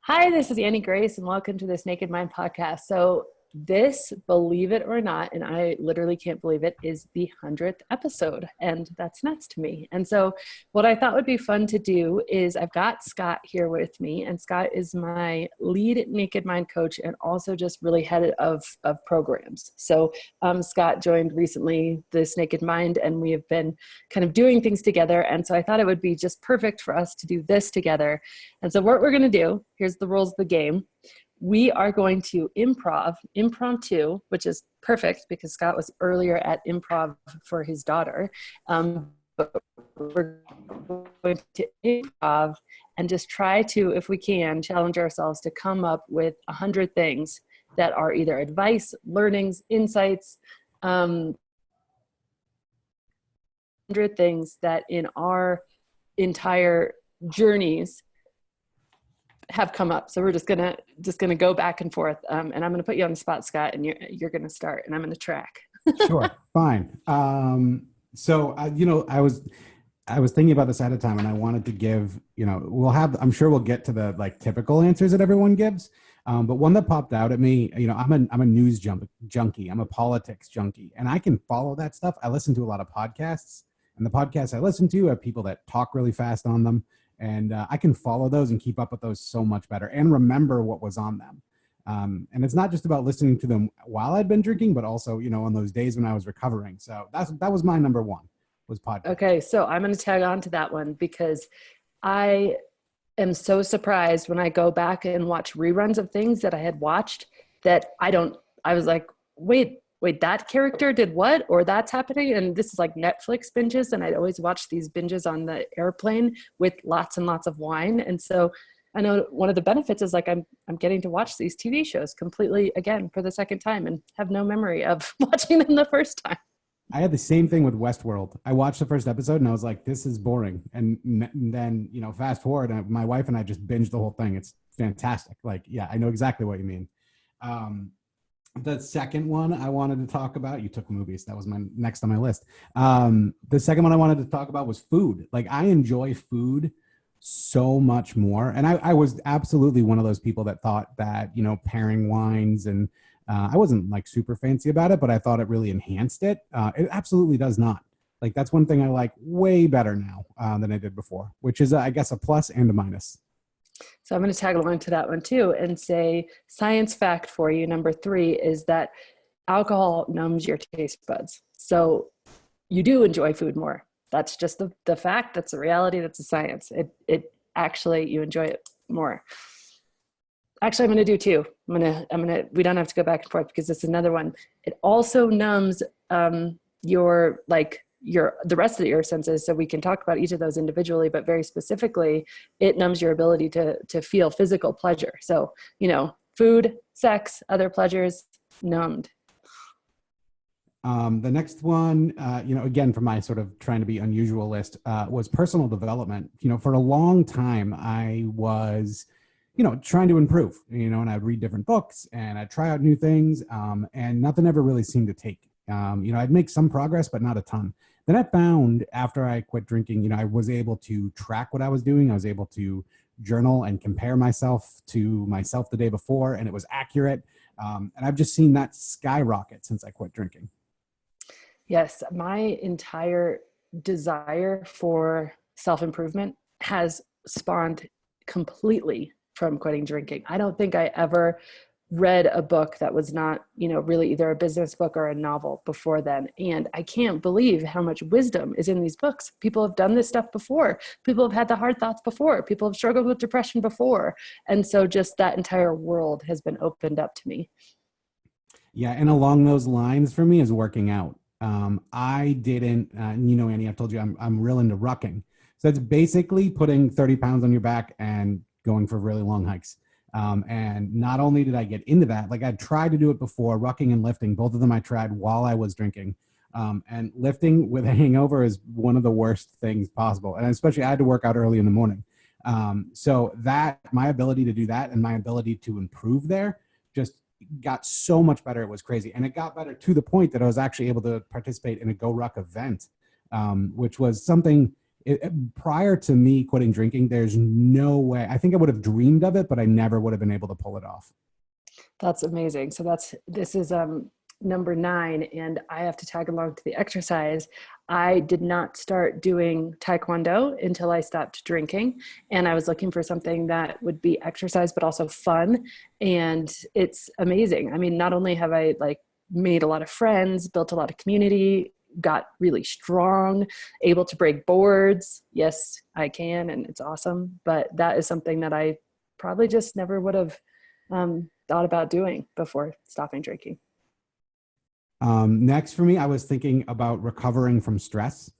Hi, this is Annie Grace, and welcome to this Naked Mind podcast. So this, believe it or not, and I literally can't believe it, is the 100th episode, and that's nuts to me. And so what I thought would be fun to do is I've got Scott here with me, and Scott is my lead Naked Mind coach and also just really head of programs. So Scott joined recently this Naked Mind, and we have been kind of doing things together. And so I thought it would be just perfect for us to do this together. And so what we're going to do, here's the rules of the game. We are going to impromptu, which is perfect because Scott was earlier at improv for his daughter. But we're going to improv and just try to, if we can, challenge ourselves to come up with 100 things that are either advice, learnings, insights, 100 things that in our entire journeys have come up. So we're just gonna go back and forth, and I'm gonna put you on the spot, Scott, and you're gonna start, and I'm gonna track. Sure, fine. I was thinking about this ahead of time, and I wanted to give, I'm sure we'll get to the typical answers that everyone gives, but one that popped out at me, I'm a news junkie, I'm a politics junkie, and I can follow that stuff. I listen to a lot of podcasts, and the podcasts I listen to have people that talk really fast on them. And I can follow those and keep up with those so much better and remember what was on them. And it's not just about listening to them while I'd been drinking, but also, on those days when I was recovering. So that was my number one, was podcast. Okay, so I'm going to tag on to that one because I am so surprised when I go back and watch reruns of things that I had watched that I was like, wait, that character did what? Or that's happening? And this is like Netflix binges. And I'd always watch these binges on the airplane with lots and lots of wine. And so I know one of the benefits is I'm getting to watch these TV shows completely again for the second time and have no memory of watching them the first time. I had the same thing with Westworld. I watched the first episode and I was like, this is boring. And then, fast forward, and my wife and I just binged the whole thing. It's fantastic. I know exactly what you mean. The second one I wanted to talk about, you took movies. That was my next on my list. The second one I wanted to talk about was food. I enjoy food so much more. And I was absolutely one of those people that thought that, pairing wines and I wasn't super fancy about it, but I thought it really enhanced it. It absolutely does not. That's one thing I like way better now than I did before, which is, I guess, a plus and a minus. So I'm going to tag along to that one too and say science fact for you. Number 3 is that alcohol numbs your taste buds. So you do enjoy food more. That's just the fact. That's the reality. That's the science. It actually, you enjoy it more. Actually, I'm going to do 2. We don't have to go back and forth because it's another one. It also numbs the rest of your senses. So we can talk about each of those individually, but very specifically, it numbs your ability to feel physical pleasure. So, food, sex, other pleasures, numbed. The next one, again, for my sort of trying to be unusual list, was personal development. For a long time, I was, trying to improve, and I'd read different books and I'd try out new things, and nothing ever really seemed to take. I'd make some progress, but not a ton. Then I found after I quit drinking, I was able to track what I was doing. I was able to journal and compare myself to myself the day before, and it was accurate. And I've just seen that skyrocket since I quit drinking. Yes, my entire desire for self-improvement has spawned completely from quitting drinking. I don't think I ever read a book that was not, really either a business book or a novel before then. And I can't believe how much wisdom is in these books. People have done this stuff before. People have had the hard thoughts before. People have struggled with depression before. And so just that entire world has been opened up to me. Yeah. And along those lines for me is working out. I didn't, Annie, I've told you I'm real into rucking. So it's basically putting 30 pounds on your back and going for really long hikes. And not only did I get into that, I'd tried to do it before, rucking and lifting, both of them I tried while I was drinking. And lifting with a hangover is one of the worst things possible. And especially I had to work out early in the morning. So that my ability to do that and my ability to improve there just got so much better. It was crazy. And it got better to the point that I was actually able to participate in a Go Ruck event, which was something, Prior to me quitting drinking, there's no way. I think I would have dreamed of it, but I never would have been able to pull it off. That's amazing. So this is number 9, and I have to tag along to the exercise. I did not start doing Taekwondo until I stopped drinking, and I was looking for something that would be exercise but also fun, and it's amazing. I mean, not only have I like made a lot of friends, built a lot of community, got really strong, able to break boards. Yes, I can, and it's awesome. But that is something that I probably just never would have thought about doing before stopping drinking. Next for me, I was thinking about recovering from stress.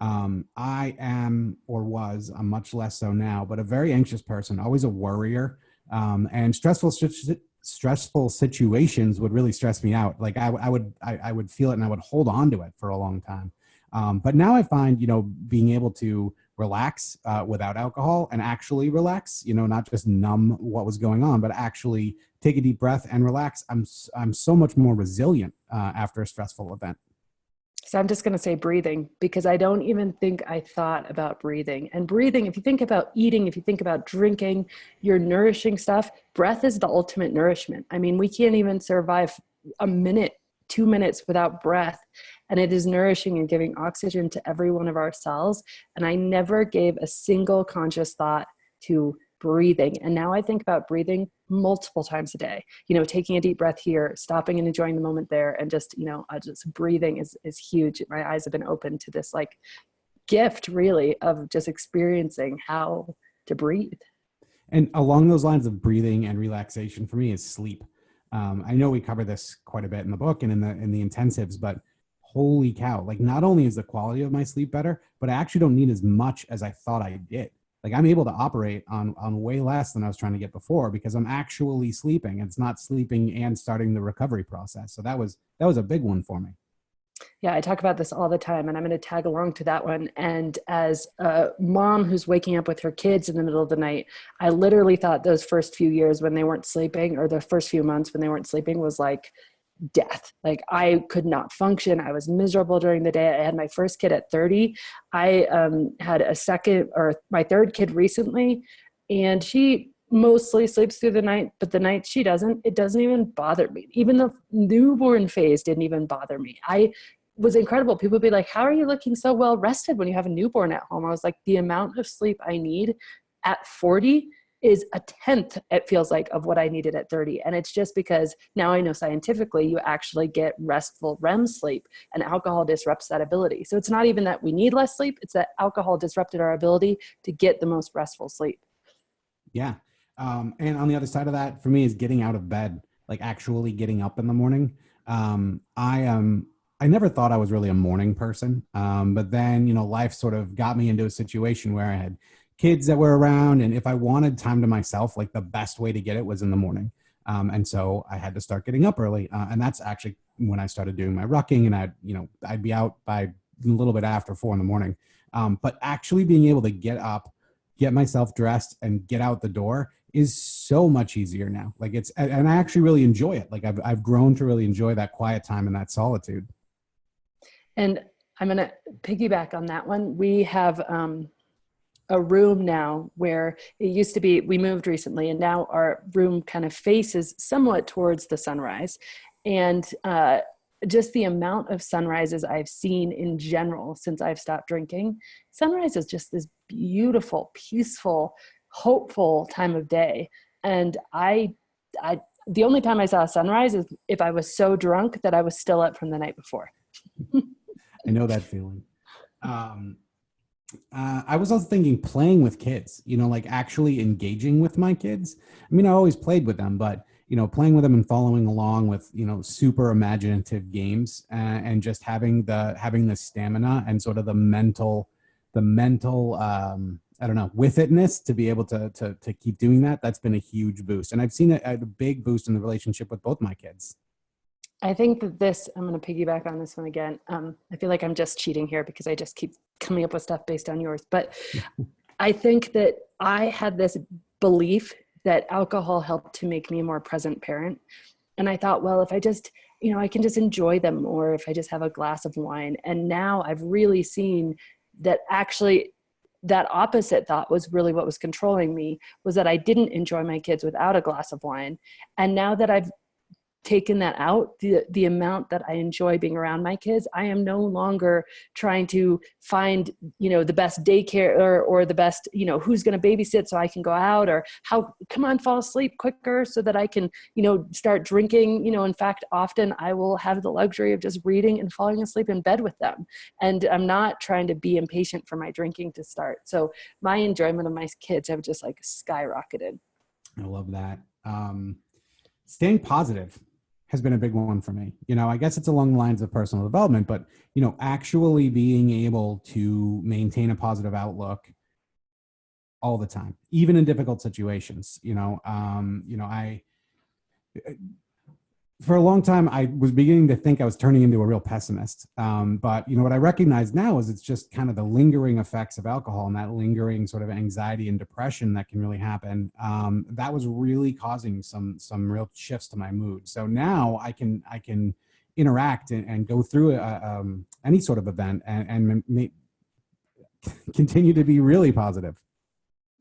I am, or was, I'm much less so now, but a very anxious person, always a worrier, and stressful situations would really stress me out. Like I would feel it and I would hold on to it for a long time. But now I find, being able to relax without alcohol and actually relax, not just numb what was going on, but actually take a deep breath and relax. I'm so much more resilient after a stressful event. So I'm just going to say breathing, because I don't even think I thought about breathing. And breathing, if you think about eating, if you think about drinking, your nourishing stuff, breath is the ultimate nourishment. I mean, we can't even survive a minute, 2 minutes without breath. And it is nourishing and giving oxygen to every one of our cells. And I never gave a single conscious thought to breathing. And now I think about breathing multiple times a day, taking a deep breath here, stopping and enjoying the moment there. And just breathing is huge. My eyes have been open to this like gift really of just experiencing how to breathe. And along those lines of breathing and relaxation for me is sleep. I know we cover this quite a bit in the book and in the intensives, but holy cow, like not only is the quality of my sleep better, but I actually don't need as much as I thought I did. Like I'm able to operate on way less than I was trying to get before because I'm actually sleeping. It's not sleeping and starting the recovery process. So that was a big one for me. Yeah, I talk about this all the time, and I'm going to tag along to that one. And as a mom who's waking up with her kids in the middle of the night, I literally thought those first few years when they weren't sleeping, or the first few months when they weren't sleeping, was like death. Like I could not function. I was miserable during the day. I had my first kid at 30. I had my third kid recently, and she mostly sleeps through the night, but the night she doesn't, it doesn't even bother me. Even the newborn phase didn't even bother me. I was incredible. People would be like, how are you looking so well rested when you have a newborn at home? I was like, the amount of sleep I need at 40 is a tenth, it feels like, of what I needed at 30. And it's just because now I know scientifically you actually get restful REM sleep, and alcohol disrupts that ability. So it's not even that we need less sleep, it's that alcohol disrupted our ability to get the most restful sleep. Yeah. And on the other side of that for me is getting out of bed, like actually getting up in the morning. I never thought I was really a morning person. But then, life sort of got me into a situation where I had kids that were around, and if I wanted time to myself, like the best way to get it was in the morning. And so I had to start getting up early. And that's actually when I started doing my rucking, and I'd be out by a little bit after 4 a.m. But actually being able to get up, get myself dressed, and get out the door is so much easier now. Like and I actually really enjoy it. Like I've grown to really enjoy that quiet time and that solitude. And I'm going to piggyback on that one. We have a room now where it used to be, we moved recently, and now our room kind of faces somewhat towards the sunrise. And just the amount of sunrises I've seen in general since I've stopped drinking. Sunrise is just this beautiful, peaceful, hopeful time of day. And the only time I saw a sunrise is if I was so drunk that I was still up from the night before. I know that feeling. I was also thinking playing with kids, like actually engaging with my kids. I mean, I always played with them, but, playing with them and following along with, super imaginative games and just having the stamina and sort of the mental, with itness to be able to keep doing that. That's been a huge boost. And I've seen a big boost in the relationship with both my kids. I think that I'm going to piggyback on this one again. I feel like I'm just cheating here because I just keep coming up with stuff based on yours. But I think that I had this belief that alcohol helped to make me a more present parent. And I thought, well, if I just, I can just enjoy them more if I just have a glass of wine. And now I've really seen that actually that opposite thought was really what was controlling me, was that I didn't enjoy my kids without a glass of wine. And now that I've taken that out, the amount that I enjoy being around my kids, I am no longer trying to find, the best daycare or the best, who's going to babysit so I can go out, or come on, fall asleep quicker so that I can, start drinking. In fact, often I will have the luxury of just reading and falling asleep in bed with them. And I'm not trying to be impatient for my drinking to start. So my enjoyment of my kids have just like skyrocketed. I love that. Staying positive has been a big one for me. I guess it's along the lines of personal development, but, actually being able to maintain a positive outlook all the time, even in difficult situations. For a long time, I was beginning to think I was turning into a real pessimist. But what I recognize now is it's just kind of the lingering effects of alcohol and that lingering sort of anxiety and depression that can really happen. That was really causing some real shifts to my mood. So now I can interact and go through any sort of event and continue to be really positive.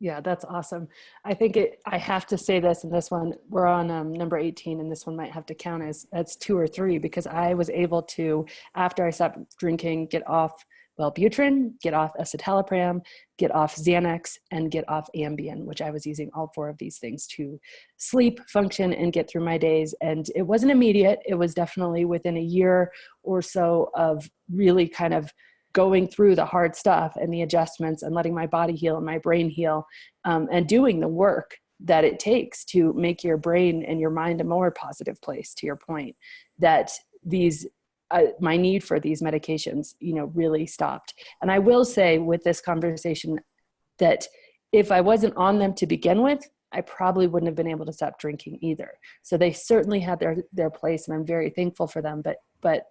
Yeah, that's awesome. I think I have to say this, and this one, we're on number 18, and this one might have to count as 2 or 3, because I was able to, after I stopped drinking, get off Wellbutrin, get off escitalopram, get off Xanax, and get off Ambien, which I was using all 4 of these things to sleep, function, and get through my days. And it wasn't immediate. It was definitely within a year or so of really kind of going through the hard stuff and the adjustments and letting my body heal and my brain heal, and doing the work that it takes to make your brain and your mind a more positive place, to your point, that my need for these medications, really stopped. And I will say with this conversation that if I wasn't on them to begin with, I probably wouldn't have been able to stop drinking either. So they certainly had their place, and I'm very thankful for them. But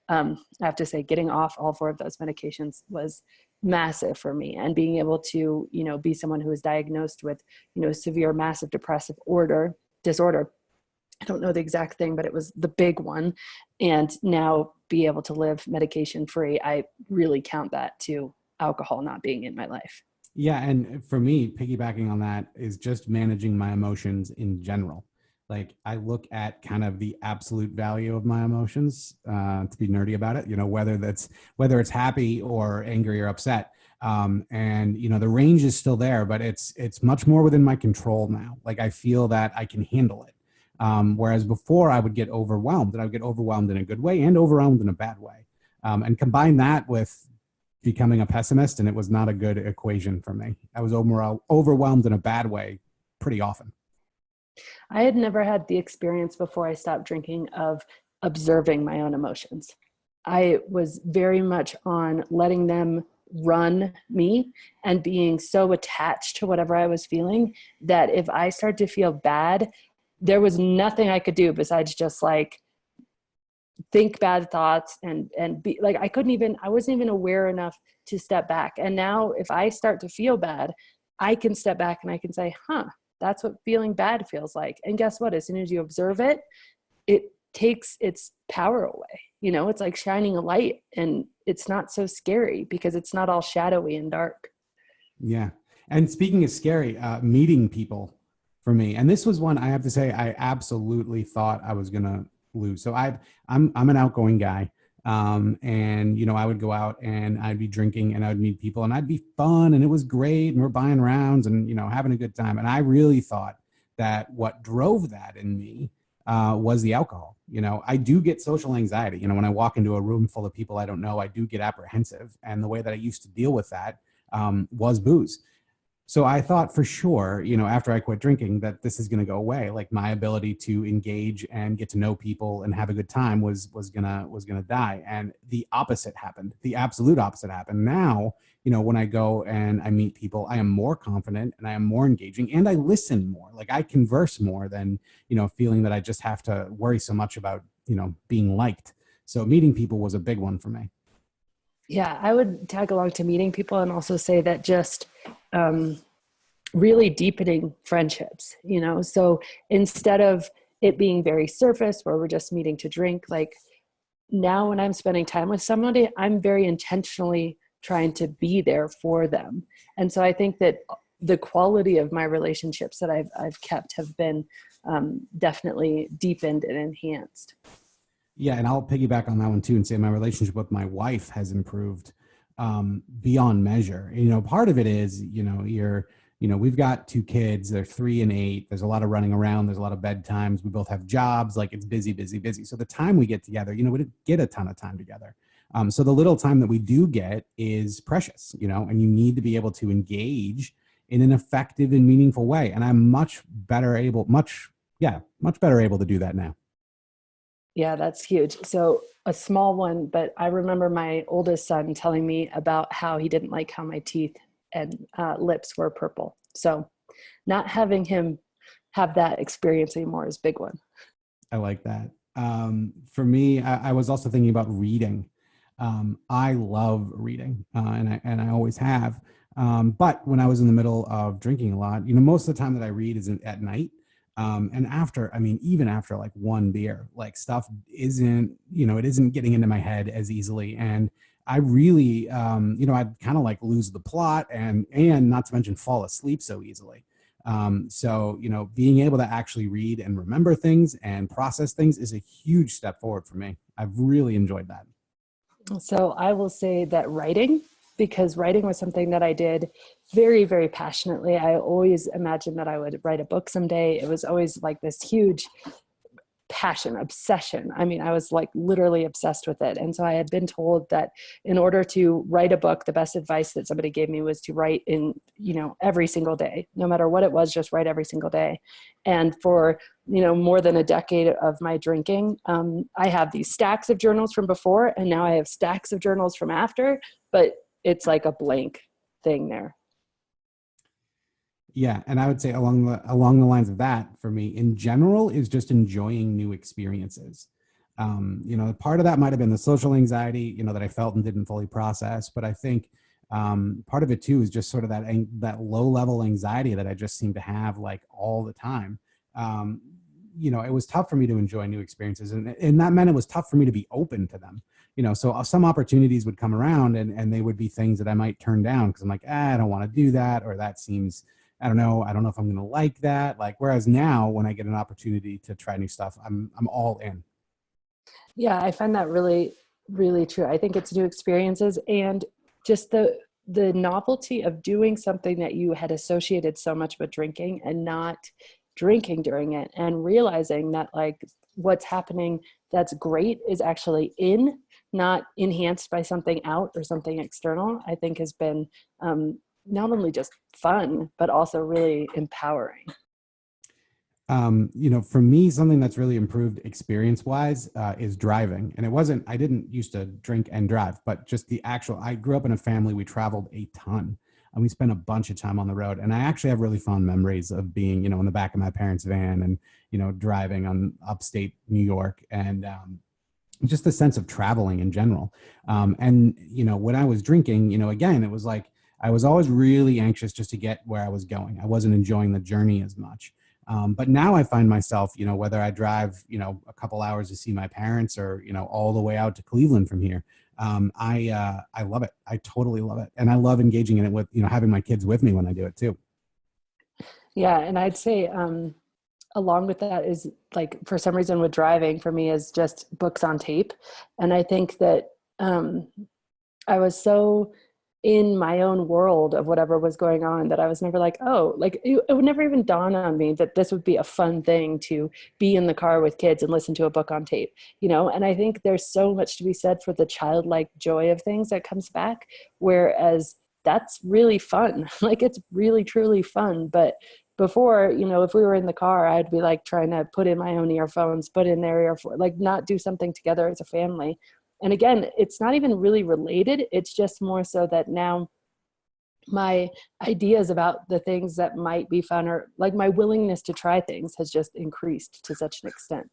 I have to say, getting off all 4 of those medications was massive for me, and being able to, be someone who was diagnosed with, severe massive depressive disorder. I don't know the exact thing, but it was the big one. And now be able to live medication free, I really count that to alcohol not being in my life. Yeah. And for me, piggybacking on that is just managing my emotions in general. Like, I look at kind of the absolute value of my emotions, to be nerdy about it, whether it's happy or angry or upset. And the range is still there, but it's much more within my control now. Like, I feel that I can handle it. Whereas before I would get overwhelmed, and I would get overwhelmed in a good way and overwhelmed in a bad way. And combine that with becoming a pessimist, and it was not a good equation for me. I was overwhelmed in a bad way pretty often. I had never had the experience before I stopped drinking of observing my own emotions. I was very much on letting them run me and being so attached to whatever I was feeling that if I started to feel bad, there was nothing I could do besides just like think bad thoughts and be like, I wasn't even aware enough to step back. And now if I start to feel bad, I can step back and I can say, that's what feeling bad feels like. And guess what? As soon as you observe it, it takes its power away. It's like shining a light, and it's not so scary because it's not all shadowy and dark. Yeah. And speaking of scary, meeting people for me, and this was one I have to say I absolutely thought I was going to lose. So I'm an outgoing guy. And I would go out and I'd be drinking and I'd meet people and I'd be fun and it was great. And we're buying rounds and, having a good time. And I really thought that what drove that in me, was the alcohol. I do get social anxiety. When I walk into a room full of people I don't know, I do get apprehensive. And the way that I used to deal with that, was booze. So I thought for sure, after I quit drinking, that this is going to go away. Like, my ability to engage and get to know people and have a good time was gonna die. And the opposite happened. The absolute opposite happened. Now, when I go and I meet people, I am more confident and I am more engaging and I listen more. Like, I converse more than, feeling that I just have to worry so much about, being liked. So meeting people was a big one for me. Yeah, I would tag along to meeting people and also say that just really deepening friendships, so instead of it being very surface where we're just meeting to drink, like now when I'm spending time with somebody, I'm very intentionally trying to be there for them. And so I think that the quality of my relationships that I've kept have been definitely deepened and enhanced. Yeah, and I'll piggyback on that one too and say my relationship with my wife has improved beyond measure. Part of it is, we've got 2 kids. They're 3 and 8. There's a lot of running around. There's a lot of bedtimes. We both have jobs. Like, it's busy, busy, busy. So the time we get together, we didn't get a ton of time together. So the little time that we do get is precious, and you need to be able to engage in an effective and meaningful way. And I'm much better able to do that now. Yeah, that's huge. So a small one, but I remember my oldest son telling me about how he didn't like how my teeth and lips were purple. So not having him have that experience anymore is a big one. I like that. For me, I was also thinking about reading. I love reading, and I always have. But when I was in the middle of drinking a lot, most of the time that I read is at night. And even after like 1 beer, like stuff isn't getting into my head as easily. And I really, I'd kind of like lose the plot and not to mention fall asleep so easily. So, being able to actually read and remember things and process things is a huge step forward for me. I've really enjoyed that. So I will say that writing, because writing was something that I did very, very passionately. I always imagined that I would write a book someday. It was always like this huge passion, obsession. I mean, I was like literally obsessed with it. And so I had been told that in order to write a book, the best advice that somebody gave me was to write in, every single day, no matter what it was, just write every single day. And for, more than a decade of my drinking, I have these stacks of journals from before, and now I have stacks of journals from after, but it's like a blank thing there. Yeah. And I would say along the lines of that, for me in general, is just enjoying new experiences. Part of that might've been the social anxiety, that I felt and didn't fully process. But I think part of it too is just sort of that low level anxiety that I just seem to have like all the time. It was tough for me to enjoy new experiences, and that meant it was tough for me to be open to them. So some opportunities would come around and they would be things that I might turn down because I'm like, I don't want to do that, or that seems, I don't know if I'm going to like that. Like, whereas now when I get an opportunity to try new stuff, I'm all in. Yeah, I find that really, really true. I think it's new experiences and just the novelty of doing something that you had associated so much with drinking and not drinking during it, and realizing that like what's happening that's great is actually not enhanced by something out or something external, I think has been not only just fun, but also really empowering. For me, something that's really improved experience-wise is driving. And I didn't used to drink and drive, but just I grew up in a family, we traveled a ton. And we spent a bunch of time on the road. And I actually have really fond memories of being, in the back of my parents' van and, driving on upstate New York, and just the sense of traveling in general. And when I was drinking, again, it was like, I was always really anxious just to get where I was going. I wasn't enjoying the journey as much. But now I find myself, whether I drive, a couple hours to see my parents or, all the way out to Cleveland from here, I love it. I totally love it. And I love engaging in it with, having my kids with me when I do it too. Yeah. And I'd say, along with that is like, for some reason with driving for me is just books on tape. And I think that, I was so in my own world of whatever was going on that I was never like, oh, like it would never even dawn on me that this would be a fun thing to be in the car with kids and listen to a book on tape, And I think there's so much to be said for the childlike joy of things that comes back, whereas that's really fun. Like it's really, truly fun. But before, if we were in the car, I'd be like trying to put in my own earphones, put in their earphones, like not do something together as a family. And again, it's not even really related. It's just more so that now my ideas about the things that might be fun, or like my willingness to try things, has just increased to such an extent.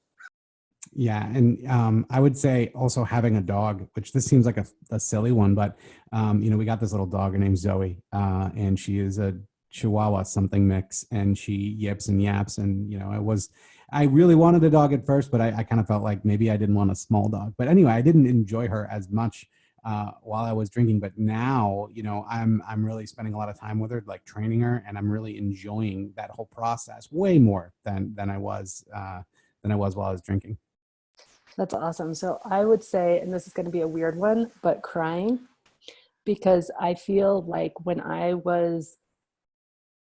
Yeah. And I would say also having a dog, which this seems like a silly one, but, we got this little dog, her name's Zoe, and she is a Chihuahua something mix, and she yips and yaps. And, I really wanted a dog at first, but I kind of felt like maybe I didn't want a small dog. But anyway, I didn't enjoy her as much while I was drinking. But now, you know, I'm really spending a lot of time with her, like training her, and I'm really enjoying that whole process way more than I was while I was drinking. That's awesome. So I would say, and this is going to be a weird one, but crying, because I feel like when I was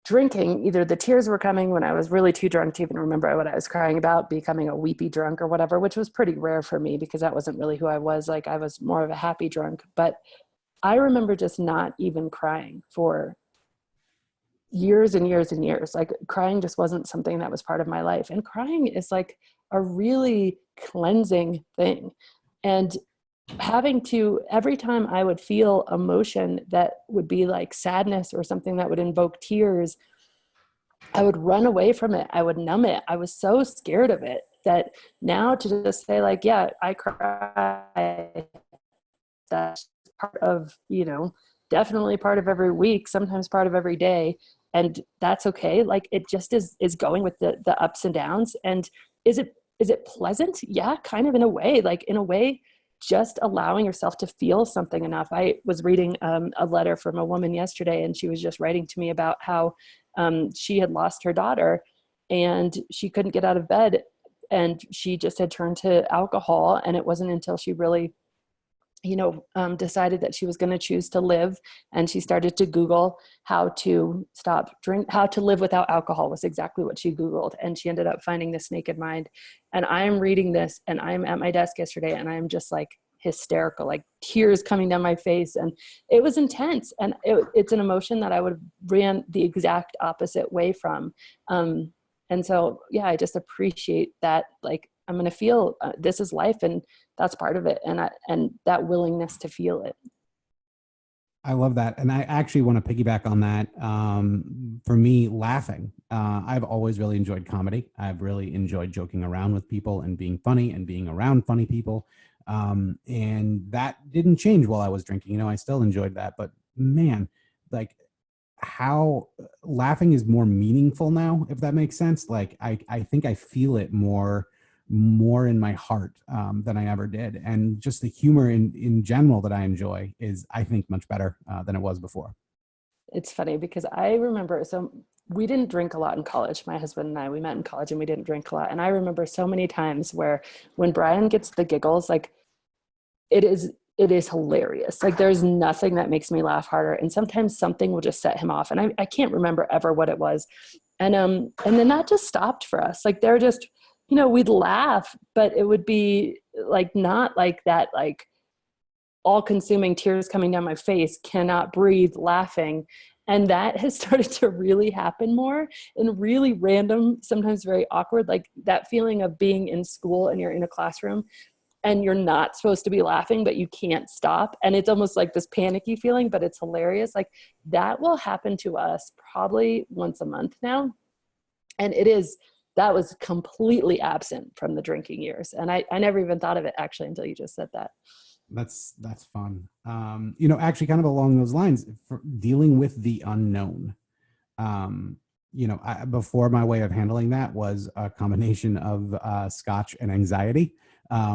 drinking, either the tears were coming when I was really too drunk to even remember what I was crying about, becoming a weepy drunk or whatever, which was pretty rare for me because that wasn't really who I was. Like I was more of a happy drunk, but I remember just not even crying for years and years and years. Like crying just wasn't something that was part of my life. And crying is like a really cleansing thing. And having to, every time I would feel emotion that would be like sadness or something that would invoke tears, I would run away from it. I would numb it. I was so scared of it that now to just say like, yeah, I cry, that's part of, you know, definitely part of every week, sometimes part of every day. And that's okay. Like it just is going with the ups and downs. And is it pleasant? Yeah, kind of in a way, like in a way, just allowing yourself to feel something enough. I was reading a letter from a woman yesterday, and she was just writing to me about how she had lost her daughter and she couldn't get out of bed, and she just had turned to alcohol. And it wasn't until she really, you know, decided that she was going to choose to live, and she started to Google how to how to live without alcohol was exactly what she Googled. And she ended up finding this Naked Mind. And I am reading this, and I'm at my desk yesterday, and I'm just like hysterical, like tears coming down my face. And it was intense. And it's an emotion that I would have ran the exact opposite way from. And so, yeah, I just appreciate that. Like, I'm going to feel this is life, and that's part of it. And that willingness to feel it. I love that. And I actually want to piggyback on that. For me, laughing. I've always really enjoyed comedy. I've really enjoyed joking around with people and being funny and being around funny people. And that didn't change while I was drinking. You know, I still enjoyed that. But man, like how laughing is more meaningful now, if that makes sense. Like I think I feel it more in my heart than I ever did. And just the humor in general that I enjoy is, I think, much better than it was before. It's funny because I remember, so we didn't drink a lot in college. My husband and I, we met in college and we didn't drink a lot. And I remember so many times where when Brian gets the giggles, like it is hilarious. Like there's nothing that makes me laugh harder. And sometimes something will just set him off. And I can't remember ever what it was. And then that just stopped for us. Like they're just, you know, we'd laugh, but it would be like, not like that, like all consuming tears coming down my face, cannot breathe laughing. And that has started to really happen more in really random, sometimes very awkward, like that feeling of being in school and you're in a classroom and you're not supposed to be laughing, but you can't stop. And it's almost like this panicky feeling, but it's hilarious. Like that will happen to us probably once a month now. And that was completely absent from the drinking years. And I never even thought of it actually until you just said that. That's fun. You know, actually kind of along those lines, for dealing with the unknown. You know, before, my way of handling that was a combination of scotch and anxiety.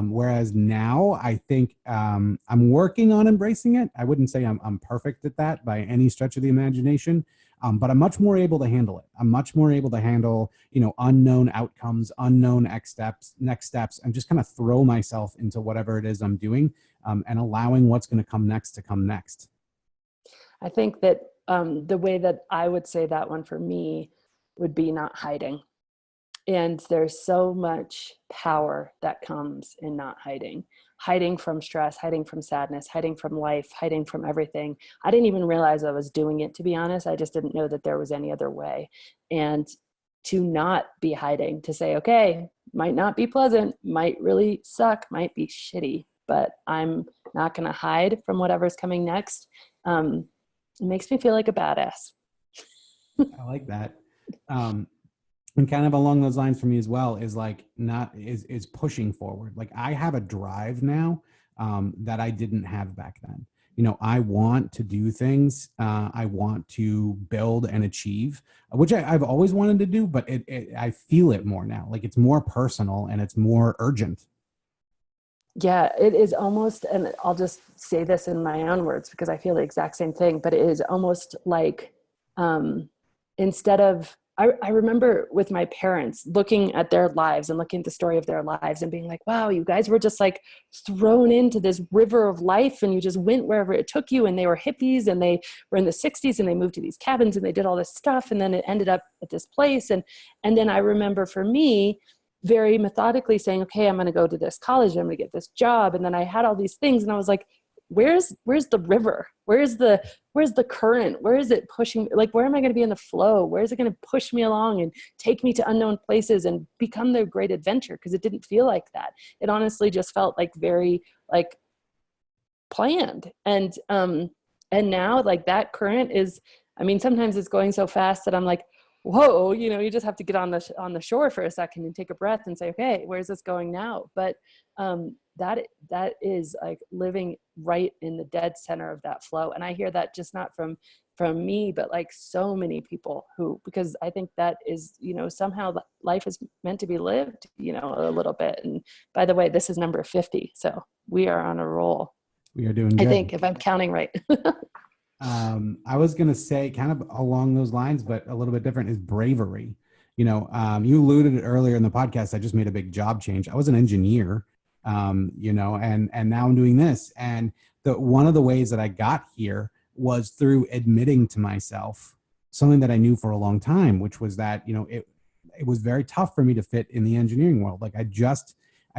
Whereas now I think I'm working on embracing it. I wouldn't say I'm perfect at that by any stretch of the imagination, but I'm much more able to handle it. I'm much more able to handle, you know, unknown outcomes, unknown next steps, and just kind of throw myself into whatever it is I'm doing, and allowing what's going to come next to come next. I think that the way that I would say that one for me would be not hiding. And there's so much power that comes in not hiding from stress, hiding from sadness, hiding from life, hiding from everything. I didn't even realize I was doing it, to be honest. I just didn't know that there was any other way. And to not be hiding, to say, okay, might not be pleasant, might really suck, might be shitty, but I'm not going to hide from whatever's coming next. It makes me feel like a badass. I like that. And kind of along those lines for me as well is like is pushing forward. Like I have a drive now that I didn't have back then. You know, I want to do things. I want to build and achieve, which I've always wanted to do, but I feel it more now. Like it's more personal and it's more urgent. Yeah, it is almost, and I'll just say this in my own words because I feel the exact same thing, but it is almost like instead of, I remember with my parents looking at their lives and looking at the story of their lives and being like, wow, you guys were just like thrown into this river of life and you just went wherever it took you. And they were hippies and they were in the 60s and they moved to these cabins and they did all this stuff. And then it ended up at this place. And then I remember for me, very methodically saying, okay, I'm going to go to this college. I'm going to get this job. And then I had all these things and I was like, where's the river? Where's the current? Where is it pushing? Like, where am I going to be in the flow? Where is it going to push me along and take me to unknown places and become the great adventure? Cause it didn't feel like that. It honestly just felt like very like planned. And now like that current is, I mean, sometimes it's going so fast that I'm like, whoa, you just have to get on the shore for a second and take a breath and say, okay, where's this going now? But that is like living right in the dead center of that flow. And I hear that just not from me, but like so many people because I think that is, somehow life is meant to be lived, a little bit. And by the way, this is number 50. So we are on a roll. We are doing good. I think, if I'm counting right. I was going to say kind of along those lines, but a little bit different is bravery. You alluded earlier in the podcast, I just made a big job change. I was an engineer, and now I'm doing this. And one of the ways that I got here was through admitting to myself something that I knew for a long time, which was that, it was very tough for me to fit in the engineering world. Like I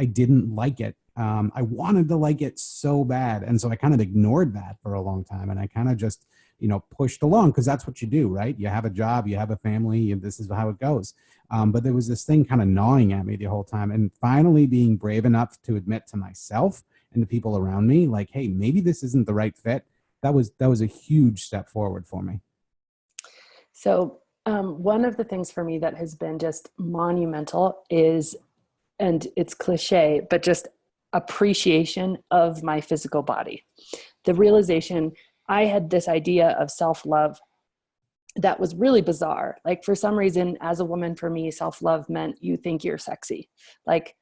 didn't like it. I wanted to like it so bad. And so I kind of ignored that for a long time. And I kind of just, pushed along because that's what you do, right? You have a job, you have a family, and this is how it goes. But there was this thing kind of gnawing at me the whole time. And finally being brave enough to admit to myself and the people around me, like, hey, maybe this isn't the right fit. That was a huge step forward for me. So one of the things for me that has been just monumental is, and it's cliche, but just appreciation of my physical body. The realization, I had this idea of self-love that was really bizarre. Like for some reason, as a woman, for me, self-love meant you think you're sexy. Like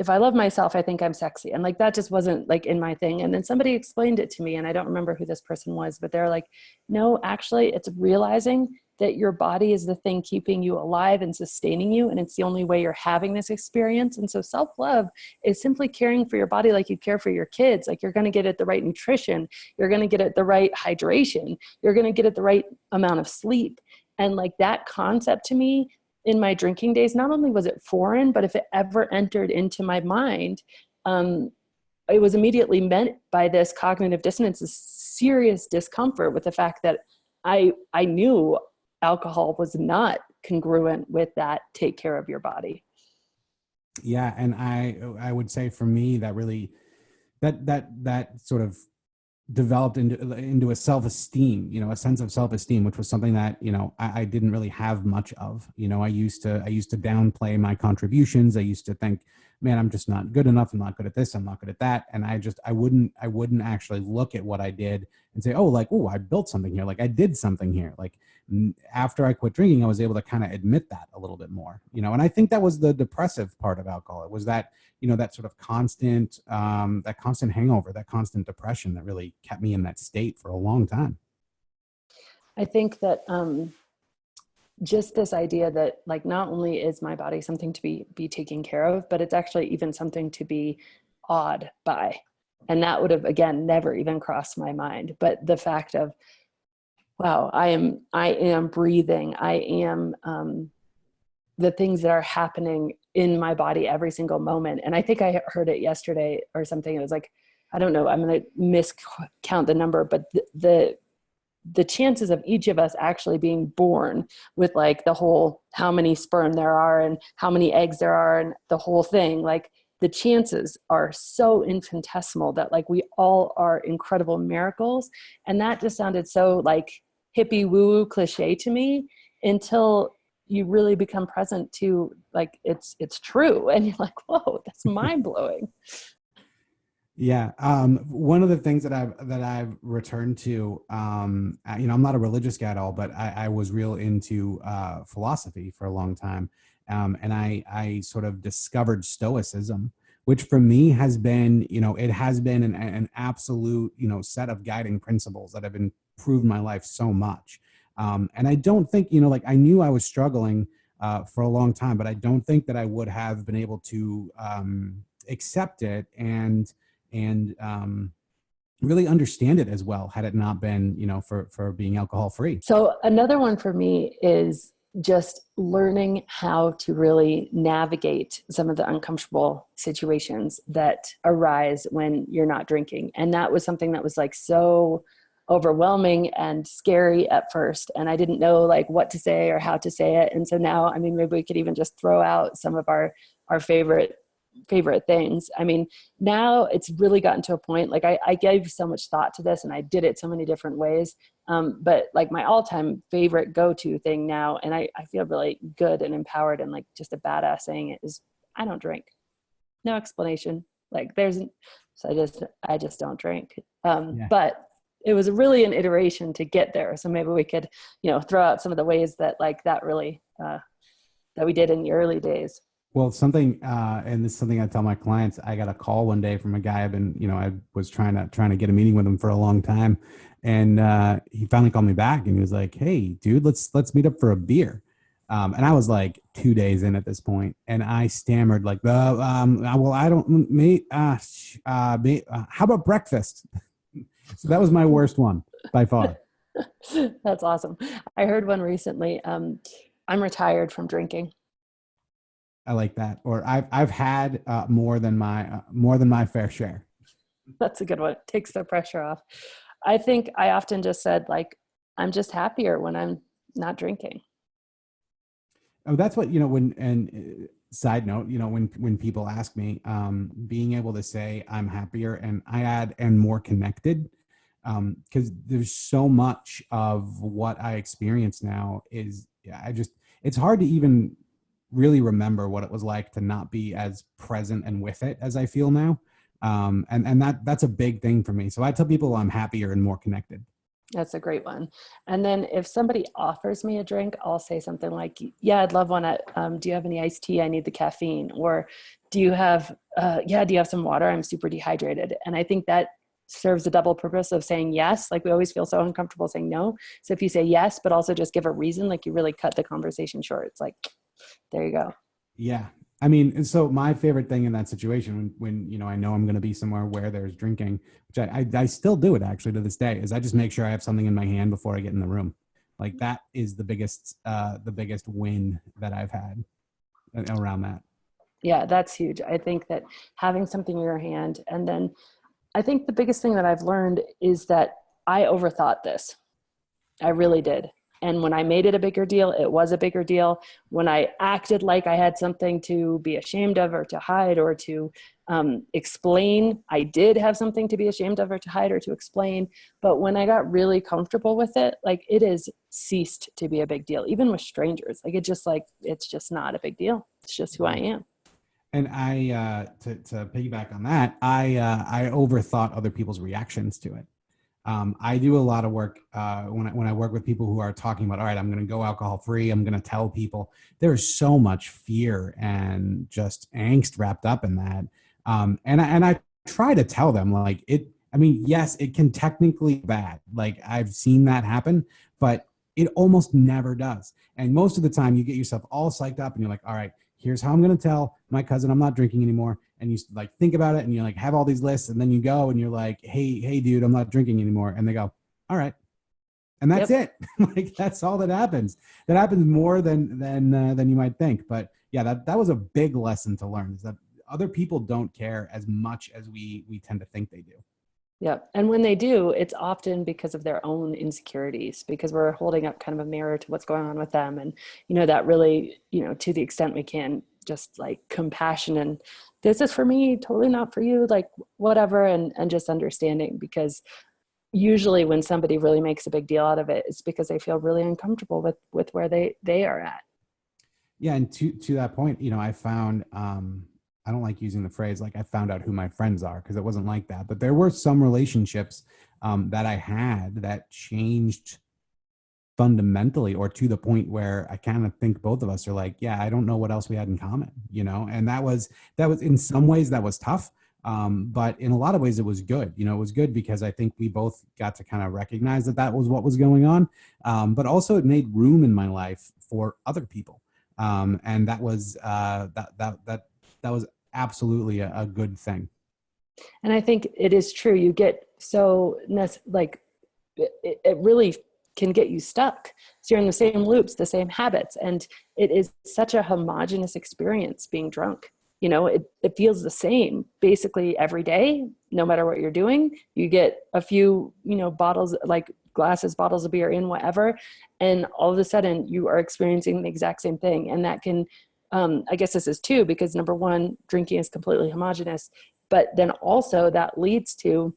if I love myself, I think I'm sexy. And like, that just wasn't like in my thing. And then somebody explained it to me, and I don't remember who this person was, but they're like, no, actually it's realizing that your body is the thing keeping you alive and sustaining you. And it's the only way you're having this experience. And so self-love is simply caring for your body like you care for your kids. Like you're going to get it the right nutrition. You're going to get it the right hydration. You're going to get it the right amount of sleep. And like that concept to me in my drinking days, not only was it foreign, but if it ever entered into my mind, it was immediately met by this cognitive dissonance, this serious discomfort with the fact that I knew alcohol was not congruent with that take care of your body. Yeah. And I would say for me that really, that sort of developed into a self-esteem, a sense of self-esteem, which was something that, I didn't really have much of. I used to downplay my contributions. I used to think, man, I'm just not good enough. I'm not good at this. I'm not good at that. And I wouldn't actually look at what I did and say, oh, I built something here. Like I did something here. Like after I quit drinking, I was able to kind of admit that a little bit more, and I think that was the depressive part of alcohol. It was that, that sort of constant hangover, that constant depression that really kept me in that state for a long time. I think that, just this idea that like, not only is my body something to be taken care of, but it's actually even something to be awed by. And that would have, again, never even crossed my mind. But the fact of, wow, I am breathing. I am, the things that are happening in my body every single moment. And I think I heard it yesterday or something. It was like, I don't know, I'm going to miscount the number, but the chances of each of us actually being born with like the whole, how many sperm there are and how many eggs there are and the whole thing, like the chances are so infinitesimal that like we all are incredible miracles. And that just sounded so like hippie woo-woo cliche to me until you really become present to like, it's true. And you're like, whoa, that's mind blowing. Yeah. One of the things that I've returned to, I'm not a religious guy at all, but I was real into philosophy for a long time. And I sort of discovered Stoicism, which for me has been, it has been an absolute, set of guiding principles that have improved my life so much. And I don't think, like I knew I was struggling for a long time, but I don't think that I would have been able to accept it and really understand it as well had it not been, for being alcohol free. So another one for me is just learning how to really navigate some of the uncomfortable situations that arise when you're not drinking. And that was something that was like so overwhelming and scary at first. And I didn't know like what to say or how to say it. And so now, I mean, maybe we could even just throw out some of our favorite things. I mean, now it's really gotten to a point, like I gave so much thought to this and I did it so many different ways. But like my all-time favorite go-to thing now, and I feel really good and empowered and like just a badass saying it, is I don't drink. No explanation. Like so I just don't drink. But it was really an iteration to get there. So maybe we could, throw out some of the ways that like that really, that we did in the early days. Well, something, and this is something I tell my clients. I got a call one day from a guy I was trying to get a meeting with him for a long time, and he finally called me back and he was like, "Hey, dude, let's meet up for a beer." And I was like 2 days in at this point, and I stammered like, "Well, I don't, mate. How about breakfast?" So that was my worst one by far. That's awesome. I heard one recently. I'm retired from drinking. I like that. Or I've had more than my fair share. That's a good one. Takes the pressure off. I think I often just said like, I'm just happier when I'm not drinking. Oh, that's what, side note, when people ask me, being able to say I'm happier, and I add and more connected, because there's so much of what I experience now is, it's hard to even really remember what it was like to not be as present and with it as I feel now. And that's a big thing for me. So I tell people I'm happier and more connected. That's a great one. And then if somebody offers me a drink, I'll say something like, yeah, I'd love one. Do you have any iced tea? I need the caffeine. Or do you have some water? I'm super dehydrated. And I think that serves a double purpose of saying yes. Like we always feel so uncomfortable saying no. So if you say yes, but also just give a reason, like you really cut the conversation short. It's like, there you go. Yeah. I mean, so my favorite thing in that situation when I know I'm going to be somewhere where there's drinking, which I still do it actually to this day, is I just make sure I have something in my hand before I get in the room. Like that is the biggest win that I've had around that. Yeah, that's huge. I think that having something in your hand, and then I think the biggest thing that I've learned is that I overthought this. I really did. And when I made it a bigger deal, it was a bigger deal. When I acted like I had something to be ashamed of or to hide or to explain, I did have something to be ashamed of or to hide or to explain. But when I got really comfortable with it, like it has ceased to be a big deal, even with strangers. Like it's just not a big deal. It's just who I am. And I, to piggyback on that, I overthought other people's reactions to it. I do a lot of work when I work with people who are talking about, all right, I'm going to go alcohol free. I'm going to tell people. There's so much fear and just angst wrapped up in that. And I try to tell them like it. I mean, yes, it can technically be bad. Like I've seen that happen, but it almost never does. And most of the time, you get yourself all psyched up, and you're like, all right, here's how I'm going to tell my cousin I'm not drinking anymore. And you like think about it and you like have all these lists, and then you go and you're like, hey dude, I'm not drinking anymore. And they go, all right. And that's it. Like that's all that happens. That happens more than you might think. But yeah, that was a big lesson to learn, is that other people don't care as much as we tend to think they do. Yeah. And when they do, it's often because of their own insecurities, because we're holding up kind of a mirror to what's going on with them. And, that really, to the extent we can, just like compassion and this is for me, totally not for you, like whatever. And just understanding, because usually when somebody really makes a big deal out of it, it's because they feel really uncomfortable with where they are at. Yeah. And to that point, I found, I don't like using the phrase like I found out who my friends are, because it wasn't like that. But there were some relationships that I had that changed fundamentally, or to the point where I kind of think both of us are like, yeah, I don't know what else we had in common, you know? And that was in some ways that was tough. But in a lot of ways it was good. You know, it was good because I think we both got to kind of recognize that that was what was going on. But also it made room in my life for other people. And that was, that was absolutely a good thing. And I think it is true. You get so like it really can get you stuck. So you're in the same loops, the same habits, and it is such a homogenous experience being drunk. You know, it feels the same basically every day, no matter what you're doing. You get a few, you know, bottles, like glasses, bottles of beer in, whatever, and all of a sudden you are experiencing the exact same thing. And that can, I guess this is two, because number one, drinking is completely homogenous, but then also that leads to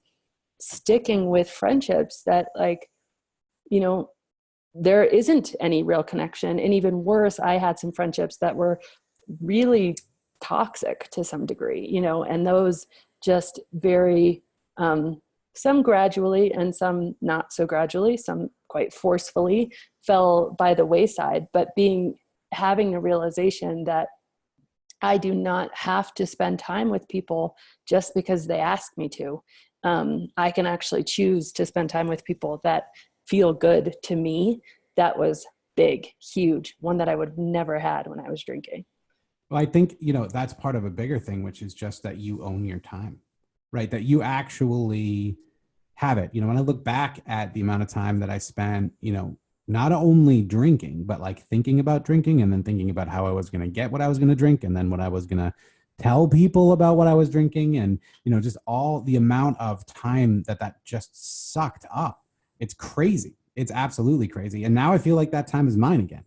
sticking with friendships that, like, you know, there isn't any real connection. And even worse, I had some friendships that were really toxic to some degree, you know, and those just very, some gradually and some not so gradually, some quite forcefully fell by the wayside. But having a realization that I do not have to spend time with people just because they ask me to. I can actually choose to spend time with people that feel good to me. That was big, huge, one that I would have never had when I was drinking. Well, I think, you know, that's part of a bigger thing, which is just that you own your time, right? That you actually have it. You know, when I look back at the amount of time that I spent, you know, not only drinking, but like thinking about drinking, and then thinking about how I was going to get what I was going to drink, and then what I was going to tell people about what I was drinking, and, you know, just all the amount of time that just sucked up. It's crazy. It's absolutely crazy. And now I feel like that time is mine again.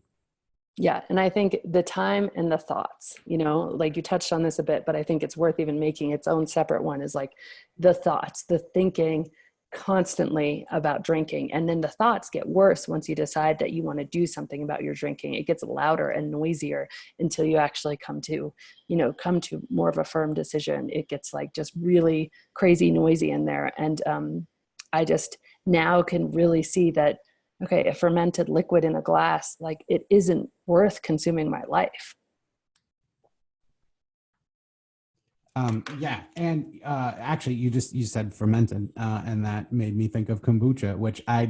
Yeah. And I think the time and the thoughts, you know, like you touched on this a bit, but I think it's worth even making its own separate one, is like the thoughts, the thinking constantly about drinking. And then the thoughts get worse once you decide that you want to do something about your drinking. It gets louder and noisier until you actually come to more of a firm decision. It gets like just really crazy noisy in there. And I just now can really see that, okay, a fermented liquid in a glass, like, it isn't worth consuming my life. Yeah. And actually, you said fermented, and that made me think of kombucha, which I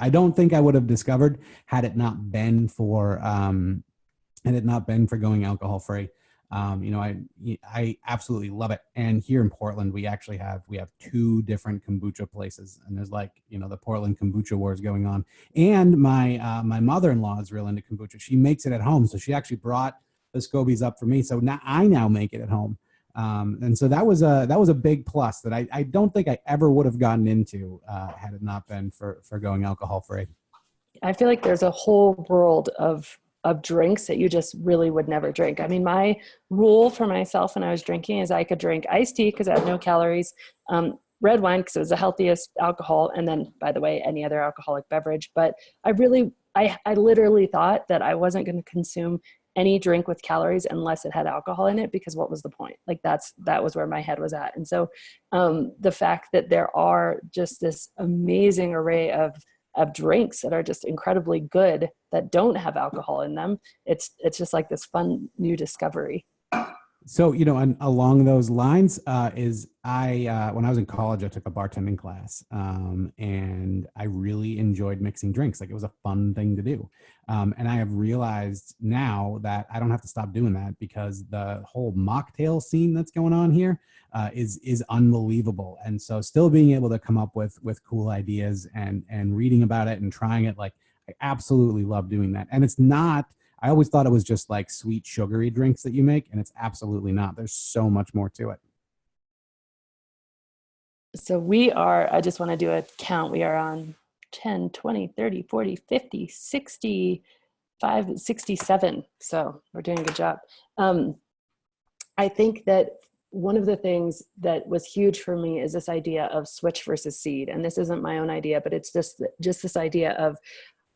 don't think I would have discovered had it not been for going alcohol free. You know, I absolutely love it. And here in Portland, we have two different kombucha places, and there's, like, you know, the Portland kombucha wars going on. And my mother-in-law is real into kombucha. She makes it at home. So she actually brought the scobies up for me. So now I make it at home. And so that was a big plus that I don't think I ever would have gotten into, had it not been for going alcohol free. I feel like there's a whole world of drinks that you just really would never drink. I mean, my rule for myself when I was drinking is I could drink iced tea because I had no calories, red wine because it was the healthiest alcohol, and then, by the way, any other alcoholic beverage. But I literally thought that I wasn't going to consume any drink with calories unless it had alcohol in it, because what was the point? Like, that was where my head was at. And so the fact that there are just this amazing array of drinks that are just incredibly good that don't have alcohol in them, it's just like this fun new discovery. So, you know, and along those lines, when I was in college, I took a bartending class, and I really enjoyed mixing drinks. Like, it was a fun thing to do. And I have realized now that I don't have to stop doing that, because the whole mocktail scene that's going on here is unbelievable. And so still being able to come up with cool ideas and reading about it and trying it, like, I absolutely love doing that. And it's not, I always thought it was just like sweet, sugary drinks that you make, and it's absolutely not. There's so much more to it. So I just want to do a count. We are on 10, 20, 30, 40, 50, 65, 67. So we're doing a good job. I think that one of the things that was huge for me is this idea of switch versus seed. And this isn't my own idea, but it's just this idea of,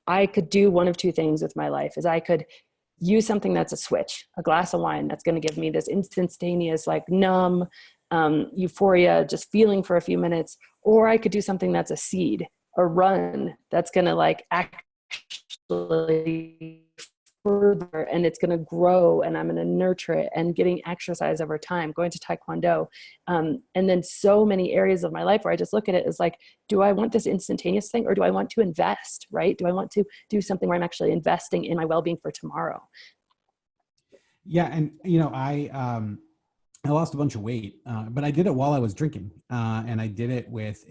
I could do one of two things with my life. Is I could use something that's a switch, a glass of wine that's going to give me this instantaneous, like, numb, euphoria, just feeling for a few minutes. Or I could do something that's a seed, a run, that's going to, like, actually actually further, and it's going to grow, and I'm going to nurture it, and getting exercise over time, going to Taekwondo. And then so many areas of my life where I just look at it as like, do I want this instantaneous thing, or do I want to invest, right? Do I want to do something where I'm actually investing in my well-being for tomorrow? Yeah. And, you know, I lost a bunch of weight, but I did it while I was drinking. And I did it with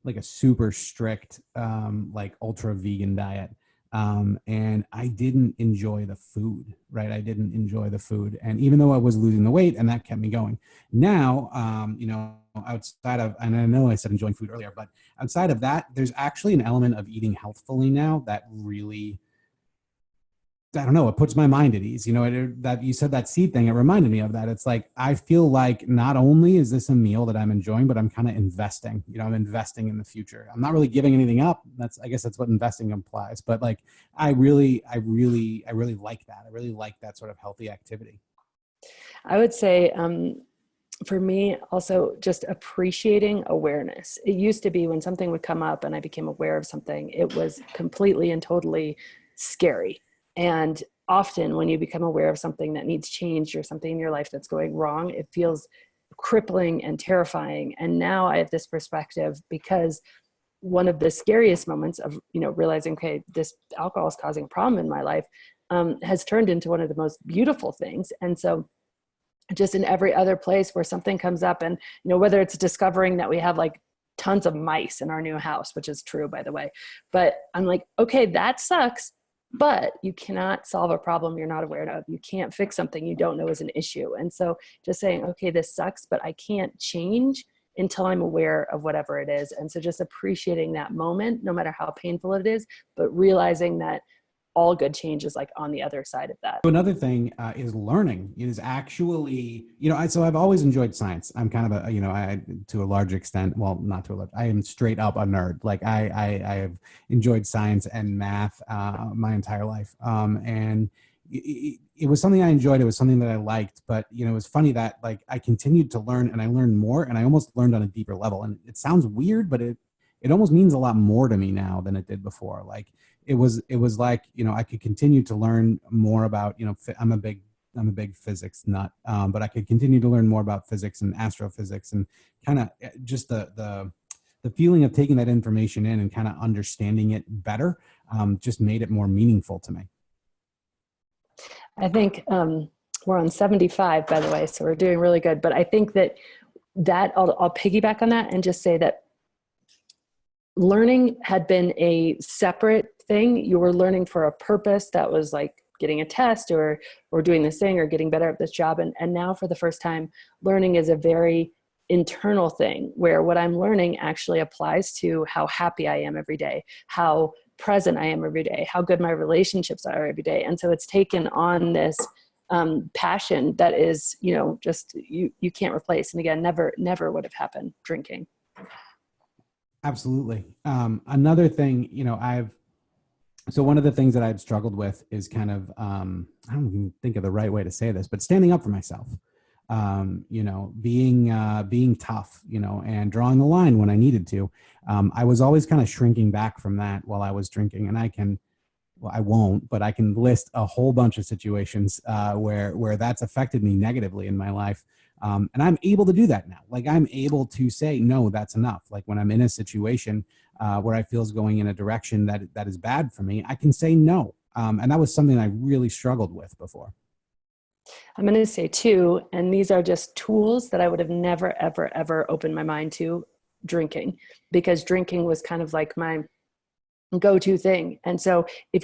like a super strict, like ultra vegan diet. And I didn't enjoy the food, right? I didn't enjoy the food. And even though I was losing the weight, and that kept me going. Now, you know, outside of, and I know I said enjoying food earlier, but outside of that, there's actually an element of eating healthfully now that really, I don't know, it puts my mind at ease. You know, that you said that seed thing, it reminded me of that. It's like, I feel like not only is this a meal that I'm enjoying, but I'm kind of investing, you know, I'm investing in the future. I'm not really giving anything up. I guess that's what investing implies. But like, I really like that. I really like that sort of healthy activity. I would say, for me, also just appreciating awareness. It used to be when something would come up and I became aware of something, it was completely and totally scary. And often when you become aware of something that needs change or something in your life that's going wrong, it feels crippling and terrifying. And now I have this perspective, because one of the scariest moments of, you know, realizing, okay, this alcohol is causing a problem in my life, has turned into one of the most beautiful things. And so just in every other place where something comes up, and, you know, whether it's discovering that we have like tons of mice in our new house, which is true, by the way, but I'm like, okay, that sucks. But you cannot solve a problem you're not aware of. You can't fix something you don't know is an issue. And so just saying, okay, this sucks, but I can't change until I'm aware of whatever it is. And so just appreciating that moment, no matter how painful it is, but realizing that all good change is like on the other side of that. Another thing is learning. It is actually, you know, so I've always enjoyed science. I'm kind of a, you know, I, to a large extent, well, not to a large, I am straight up a nerd. Like I have enjoyed science and math my entire life. And it was something I enjoyed. It was something that I liked, but, you know, it was funny that like I continued to learn, and I learned more, and I almost learned on a deeper level. And it sounds weird, but it almost means a lot more to me now than it did before. Like, it was like, you know, I could continue to learn more about, you know, I'm a big physics nut, but I could continue to learn more about physics and astrophysics, and kind of just the feeling of taking that information in and kind of understanding it better, just made it more meaningful to me. I think we're on 75, by the way, so we're doing really good. But I think that I'll piggyback on that and just say that learning had been a separate thing. You were learning for a purpose that was like getting a test or doing this thing or getting better at this job. And now for the first time, learning is a very internal thing, where what I'm learning actually applies to how happy I am every day, how present I am every day, how good my relationships are every day. And so it's taken on this passion that is, you know, just you can't replace. And again, never would have happened drinking. Absolutely. Another thing, you know, so one of the things that I've struggled with is kind of, I don't even think of the right way to say this, but standing up for myself, you know, being tough, you know, and drawing the line when I needed to. I was always kind of shrinking back from that while I was drinking, and I won't, but I can list a whole bunch of situations where that's affected me negatively in my life. And I'm able to do that now. Like, I'm able to say, no, that's enough. Like, when I'm in a situation where I feel is going in a direction that is bad for me, I can say no. And that was something I really struggled with before. I'm going to say too, and these are just tools that I would have never, ever, ever opened my mind to drinking, because drinking was kind of like my go-to thing. And so if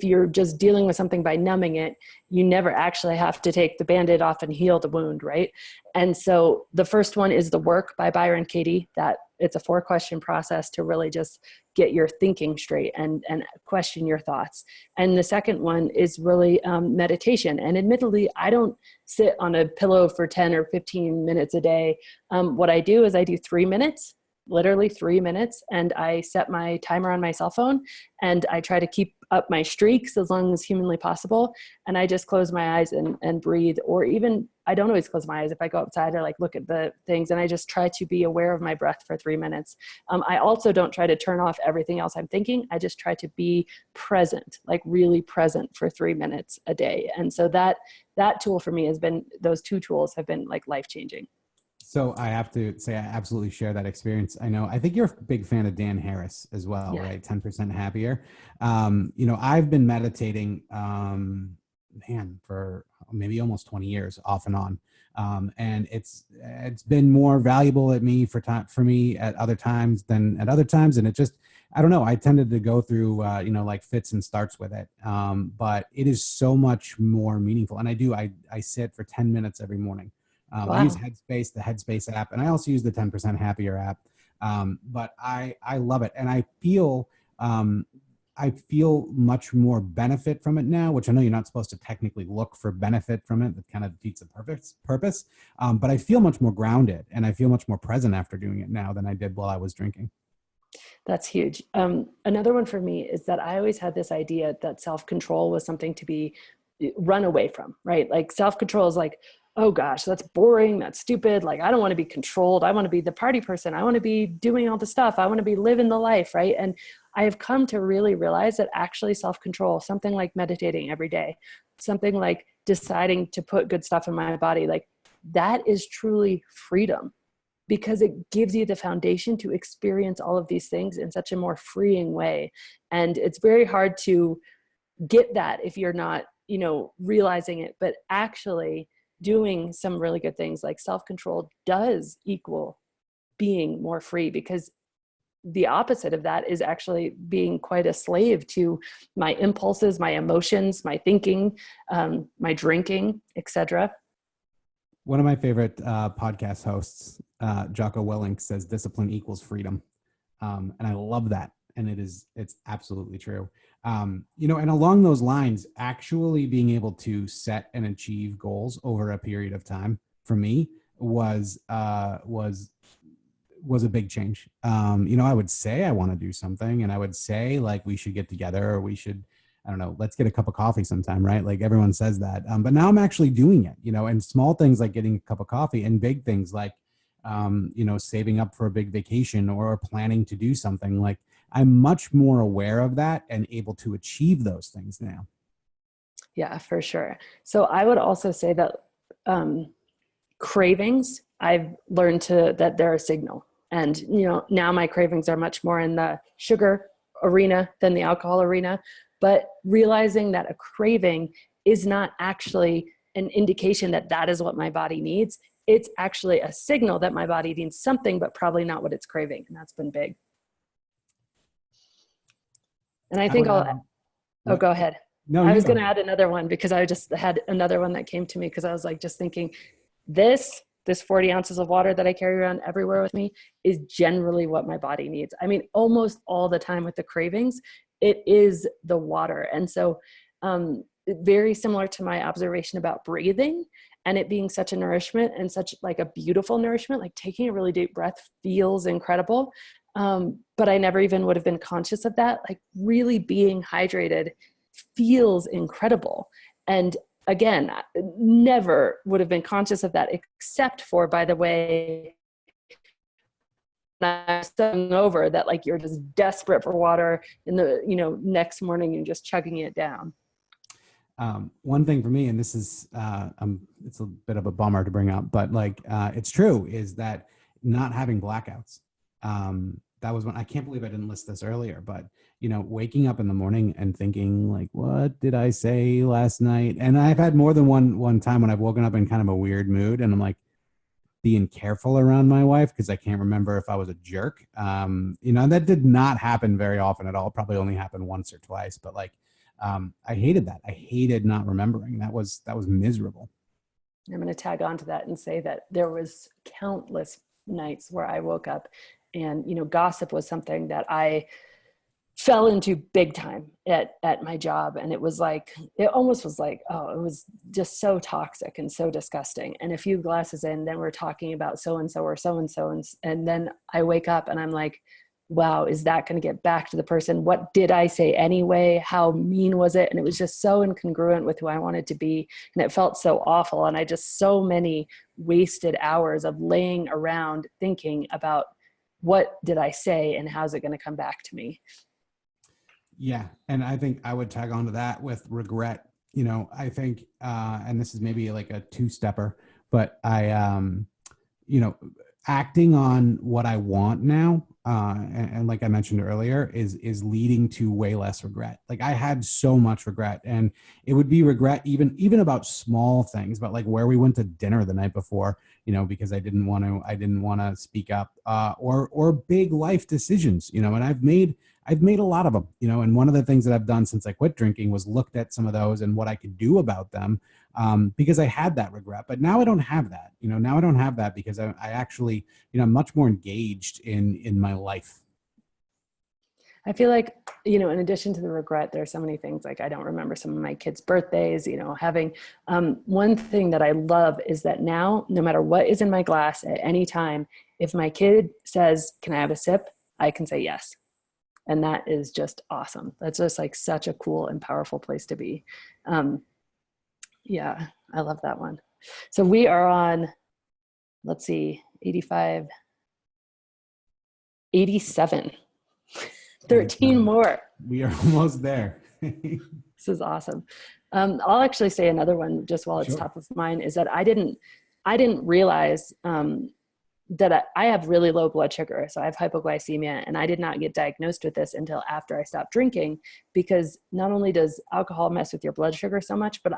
you're just dealing with something by numbing it, you never actually have to take the Band-Aid off and heal the wound, right? And so the first one is The Work by Byron Katie. That it's a 4-question process to really just get your thinking straight and question your thoughts. And the second one is really meditation. And admittedly, I don't sit on a pillow for 10 or 15 minutes a day. What I do is I do 3 minutes, literally 3 minutes, and I set my timer on my cell phone, and I try to keep up my streaks as long as humanly possible. And I just close my eyes and breathe, or even I don't always close my eyes if I go outside or like look at the things, and I just try to be aware of my breath for 3 minutes. I also don't try to turn off everything else I'm thinking. I just try to be present, like really present for 3 minutes a day. And so that tool for me has been, those two tools have been like life-changing. So I have to say, I absolutely share that experience. I think you're a big fan of Dan Harris as well, right? 10% Happier. I've been meditating, for maybe almost 20 years off and on. And it's been more valuable for me at other times than at other times. And it just, I don't know, I tended to go through, like fits and starts with it. But it is so much more meaningful. And I sit for 10 minutes every morning. Wow. I use Headspace, the Headspace app, and I also use the 10% Happier app. But I love it. And I feel much more benefit from it now, which I know you're not supposed to technically look for benefit from it. That kind of defeats the purpose. But I feel much more grounded, and I feel much more present after doing it now than I did while I was drinking. That's huge. Another one for me is that I always had this idea that self-control was something to be run away from, right? Like self-control is like, oh gosh, that's boring. That's stupid. Like, I don't want to be controlled. I want to be the party person. I want to be doing all the stuff. I want to be living the life. Right. And I have come to really realize that actually self-control, something like meditating every day, something like deciding to put good stuff in my body, like that is truly freedom, because it gives you the foundation to experience all of these things in such a more freeing way. And it's very hard to get that if you're not, realizing it, but actually doing some really good things like self-control does equal being more free, because the opposite of that is actually being quite a slave to my impulses, my emotions, my thinking, my drinking, etc. One of my favorite podcast hosts, Jaco Willink, says discipline equals freedom. And I love that. And it's absolutely true. And along those lines, actually being able to set and achieve goals over a period of time for me was a big change. I would say I want to do something, and I would say like we should get together, or we should, I don't know, let's get a cup of coffee sometime, right? Like everyone says that. But now I'm actually doing it, and small things like getting a cup of coffee, and big things like, saving up for a big vacation or planning to do something. Like I'm much more aware of that and able to achieve those things now. Yeah, for sure. So I would also say that cravings, I've learned that they're a signal. And, now my cravings are much more in the sugar arena than the alcohol arena. But realizing that a craving is not actually an indication that that is what my body needs. It's actually a signal that my body needs something, but probably not what it's craving. And that's been big. And I think go ahead. No, I was going to add another one, because I just had another one that came to me, because I was like just thinking this 40 ounces of water that I carry around everywhere with me is generally what my body needs. I mean, almost all the time with the cravings, it is the water. And so very similar to my observation about breathing and it being such a nourishment and such like a beautiful nourishment, like taking a really deep breath feels incredible. But I never even would have been conscious of that. Like really being hydrated feels incredible. And again, never would have been conscious of that, except for, by the way, I was over that, like you're just desperate for water in the, next morning and just chugging it down. One thing for me, and this is, it's a bit of a bummer to bring up, but like, it's true, is that not having blackouts. That was when, I can't believe I didn't list this earlier, but waking up in the morning and thinking like, what did I say last night? And I've had more than one time when I've woken up in kind of a weird mood, and I'm like being careful around my wife because I can't remember if I was a jerk. That did not happen very often at all. Probably only happened once or twice, but like, I hated that. I hated not remembering. That was miserable. I'm going to tag on to that and say that there was countless nights where I woke up and, gossip was something that I fell into big time at my job. And it was like, it almost was like, oh, it was just so toxic and so disgusting. And a few glasses in, then we're talking about so-and-so or so-and-so. And then I wake up and I'm like, wow, is that going to get back to the person? What did I say anyway? How mean was it? And it was just so incongruent with who I wanted to be. And it felt so awful. And I just, so many wasted hours of laying around thinking about what did I say and how's it going to come back to me? Yeah. And I think I would tag on to that with regret. I think, and this is maybe like a two-stepper, but acting on what I want now, and like I mentioned earlier, is leading to way less regret. Like I had so much regret, and it would be regret even about small things, but like where we went to dinner the night before, because I didn't want to speak up, or big life decisions, and I've made a lot of them, and one of the things that I've done since I quit drinking was looked at some of those and what I could do about them, because I had that regret. But now I don't have that, now I don't have that because I actually, I'm much more engaged in my life. I feel like, in addition to the regret, there are so many things, like I don't remember some of my kids' birthdays, having, one thing that I love is that now, no matter what is in my glass at any time, if my kid says, can I have a sip? I can say yes. And that is just awesome. That's just like such a cool and powerful place to be. Yeah, I love that one. So we are on, let's see, 85, 87, 13 more. We are almost there. This is awesome. I'll actually say another one just while it's top of mind is that I didn't realize, that I have really low blood sugar. So I have hypoglycemia, and I did not get diagnosed with this until after I stopped drinking, because not only does alcohol mess with your blood sugar so much, but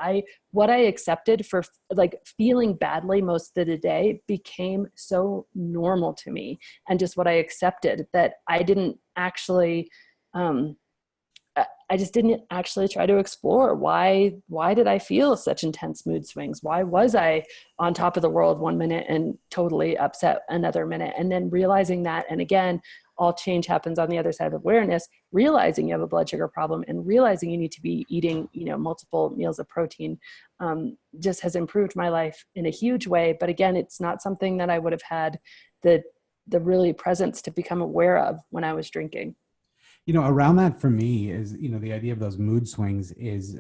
what I accepted for like feeling badly most of the day became so normal to me, and just what I accepted that I didn't actually, I just didn't actually try to explore why did I feel such intense mood swings? Why was I on top of the world one minute and totally upset another minute? And then realizing that, and again, all change happens on the other side of awareness, realizing you have a blood sugar problem and realizing you need to be eating, multiple meals of protein, just has improved my life in a huge way. But again, it's not something that I would have had the really presence to become aware of when I was drinking. Around that for me is, the idea of those mood swings is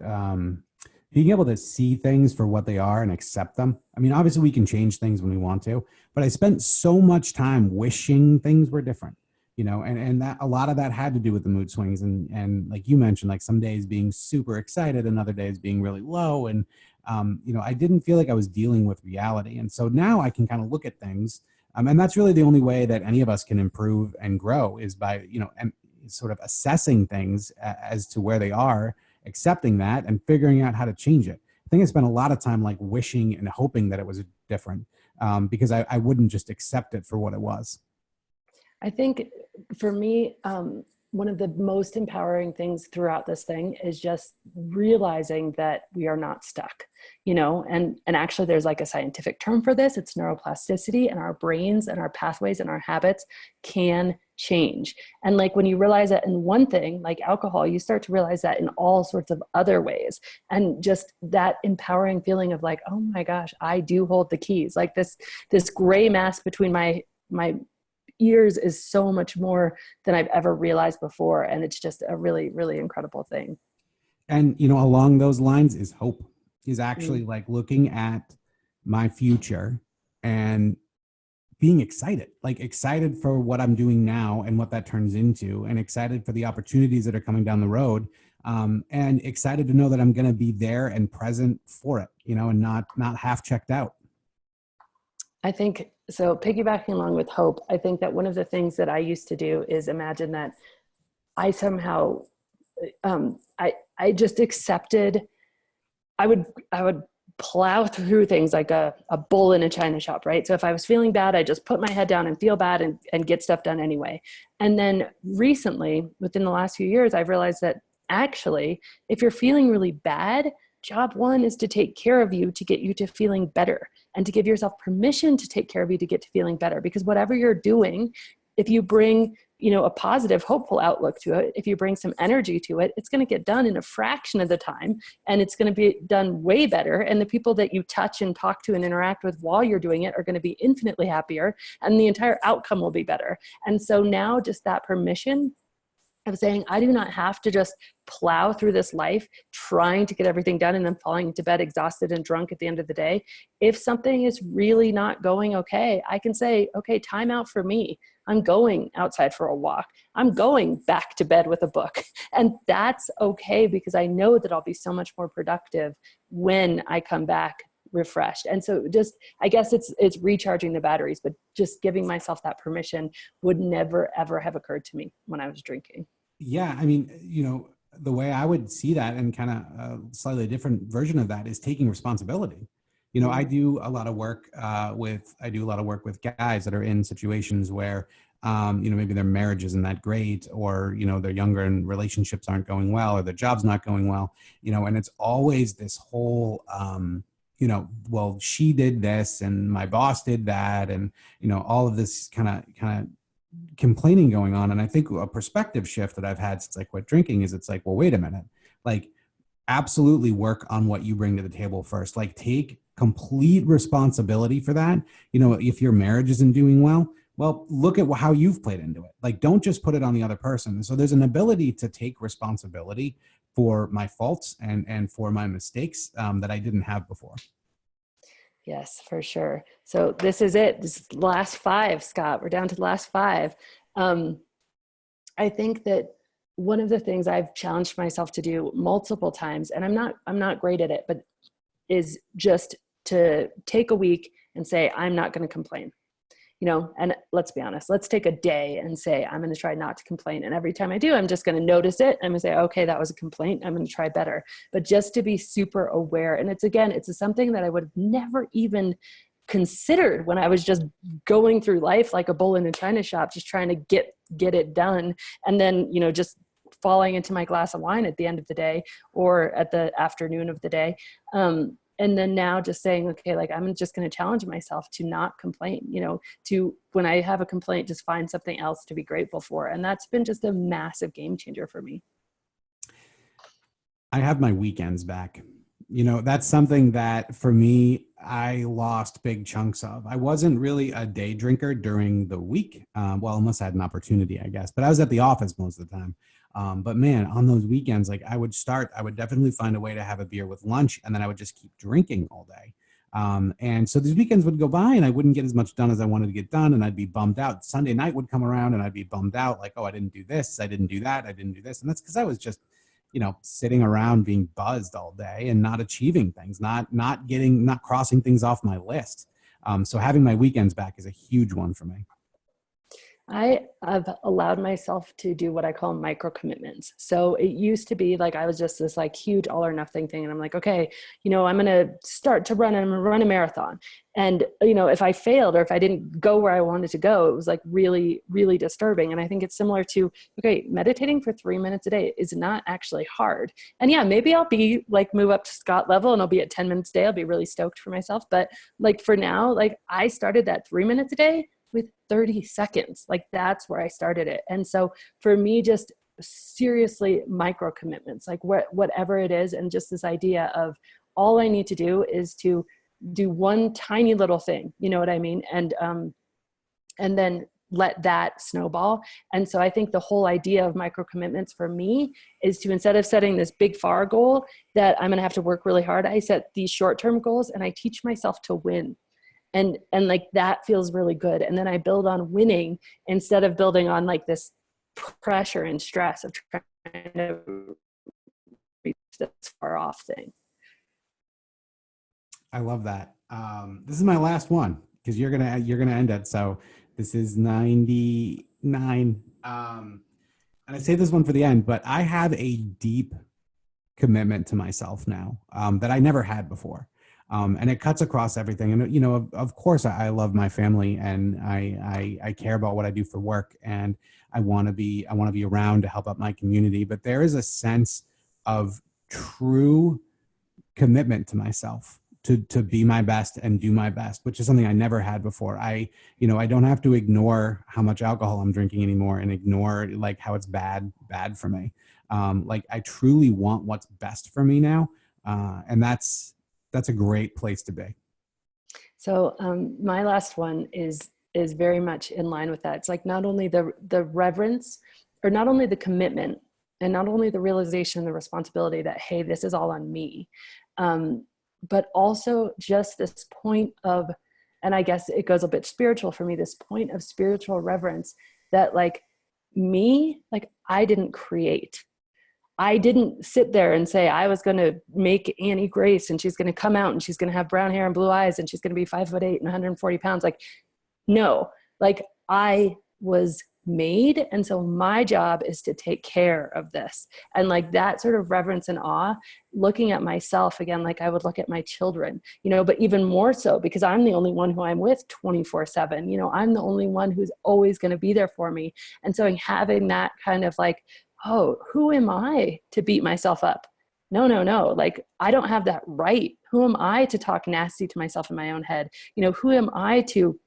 being able to see things for what they are and accept them. I mean, obviously we can change things when we want to, but I spent so much time wishing things were different, and that a lot of that had to do with the mood swings. And like you mentioned, like some days being super excited and other days being really low. And, I didn't feel like I was dealing with reality. And so now I can kind of look at things. And that's really the only way that any of us can improve and grow is by, and sort of assessing things as to where they are, accepting that, and figuring out how to change it. I think I spent a lot of time like wishing and hoping that it was different, because I wouldn't just accept it for what it was. I think for me, one of the most empowering things throughout this thing is just realizing that we are not stuck, and actually there's like a scientific term for this. It's neuroplasticity, and our brains and our pathways and our habits can change. And like when you realize that in one thing, like alcohol, you start to realize that in all sorts of other ways. And just that empowering feeling of like, oh my gosh, I do hold the keys. Like this gray mass between my ears is so much more than I've ever realized before. And it's just a really, really incredible thing. And, along those lines is hope, is actually like looking at my future and being excited for what I'm doing now and what that turns into, and excited for the opportunities that are coming down the road. And excited to know that I'm going to be there and present for it, and not half checked out. I think so. Piggybacking along with hope, I think that one of the things that I used to do is imagine that I somehow, I just accepted, I would plow through things like a bull in a china shop, right? So if I was feeling bad, I just put my head down and feel bad and get stuff done anyway. And then recently, within the last few years, I've realized that actually, if you're feeling really bad, job one is to take care of you to get you to feeling better, and to give yourself permission to take care of you to get to feeling better. Because whatever you're doing, if you bring a positive, hopeful outlook to it, if you bring some energy to it, it's going to get done in a fraction of the time, and it's going to be done way better. And the people that you touch and talk to and interact with while you're doing it are going to be infinitely happier, and the entire outcome will be better. And so now just that permission of saying, I do not have to just plow through this life trying to get everything done and then falling into bed exhausted and drunk at the end of the day. If something is really not going okay, I can say, okay, time out for me. I'm going outside for a walk. I'm going back to bed with a book. And that's okay, because I know that I'll be so much more productive when I come back refreshed. And so just, I guess it's recharging the batteries, but just giving myself that permission would never, ever have occurred to me when I was drinking. Yeah. I mean, the way I would see that, and kind of a slightly different version of that, is taking responsibility. I do a lot of work with guys that are in situations where, maybe their marriage isn't that great, or, they're younger and relationships aren't going well, or their job's not going well, and it's always this whole, well, she did this and my boss did that. And, all of this kind of complaining going on. And I think a perspective shift that I've had since I quit drinking is, it's like, well, wait a minute, like, absolutely work on what you bring to the table first. Like, take complete responsibility for that. If your marriage isn't doing well, look at how you've played into it. Like, don't just put it on the other person. So there's an ability to take responsibility for my faults and for my mistakes that I didn't have before. Yes, for sure. So this is it. This is the last 5, Scott. We're down to the last 5. I think that one of the things I've challenged myself to do multiple times, and I'm not great at it, but is just to take a week and say, I'm not going to complain. And let's be honest, let's take a day and say, I'm going to try not to complain. And every time I do, I'm just going to notice it. I'm going to say, okay, that was a complaint. I'm going to try better. But just to be super aware. And it's something that I would have never even considered when I was just going through life like a bull in a china shop, just trying to get it done. And then, just falling into my glass of wine at the end of the day or at the afternoon of the day. And then now just saying, okay, like, I'm just going to challenge myself to not complain, to, when I have a complaint, just find something else to be grateful for. And that's been just a massive game changer for me. I have my weekends back. That's something that for me, I lost big chunks of. I wasn't really a day drinker during the week. Unless I had an opportunity, I guess, but I was at the office most of the time. But man, on those weekends, like, I would definitely find a way to have a beer with lunch, and then I would just keep drinking all day. And so these weekends would go by and I wouldn't get as much done as I wanted to get done. And I'd be bummed out. Sunday night would come around and I'd be bummed out. Like, oh, I didn't do this. I didn't do that. I didn't do this. And that's because I was just, sitting around being buzzed all day and not achieving things, not crossing things off my list. So having my weekends back is a huge one for me. I have allowed myself to do what I call micro commitments. So it used to be like I was just this like huge all or nothing thing. And I'm like, okay, I'm going to start to run and I'm going to run a marathon. And, if I failed or if I didn't go where I wanted to go, it was like really, really disturbing. And I think it's similar to, okay, meditating for 3 minutes a day is not actually hard. And yeah, maybe I'll be like, move up to Scott level and I'll be at 10 minutes a day. I'll be really stoked for myself. But like for now, like I started that 3 minutes a day with 30 seconds. Like that's where I started it. And so for me, just seriously micro commitments, like whatever it is. And just this idea of all I need to do is to do one tiny little thing, you know what I mean? And then let that snowball. And so I think the whole idea of micro commitments for me is to, instead of setting this big far goal that I'm going to have to work really hard, I set these short-term goals and I teach myself to win. And like that feels really good. And then I build on winning instead of building on like this pressure and stress of trying to reach this far off thing. I love that. This is my last one because you're gonna end it. So this is 99. And I say this one for the end, but I have a deep commitment to myself now that I never had before. And it cuts across everything. And, of course, I love my family and I care about what I do for work. And I want to be around to help out my community. But there is a sense of true commitment to myself to be my best and do my best, which is something I never had before. I don't have to ignore how much alcohol I'm drinking anymore and ignore like how it's bad for me. Like I truly want what's best for me now. And that's a great place to be. So my last one is very much in line with that. It's like not only the reverence, or not only the commitment, and not only the realization, the responsibility that, hey, this is all on me, but also just this point of, and I guess it goes a bit spiritual for me, this point of spiritual reverence that like me, like I didn't create. I didn't sit there and say I was going to make Annie Grace and she's going to come out and she's going to have brown hair and blue eyes and she's going to be 5'8" and 140 pounds. Like, no, like I was made. And so my job is to take care of this. And like that sort of reverence and awe, looking at myself again, like I would look at my children, but even more so because I'm the only one who I'm with 24/7, I'm the only one who's always going to be there for me. And so having that kind of like, oh, who am I to beat myself up? No. Like I don't have that right. Who am I to talk nasty to myself in my own head? Who am I to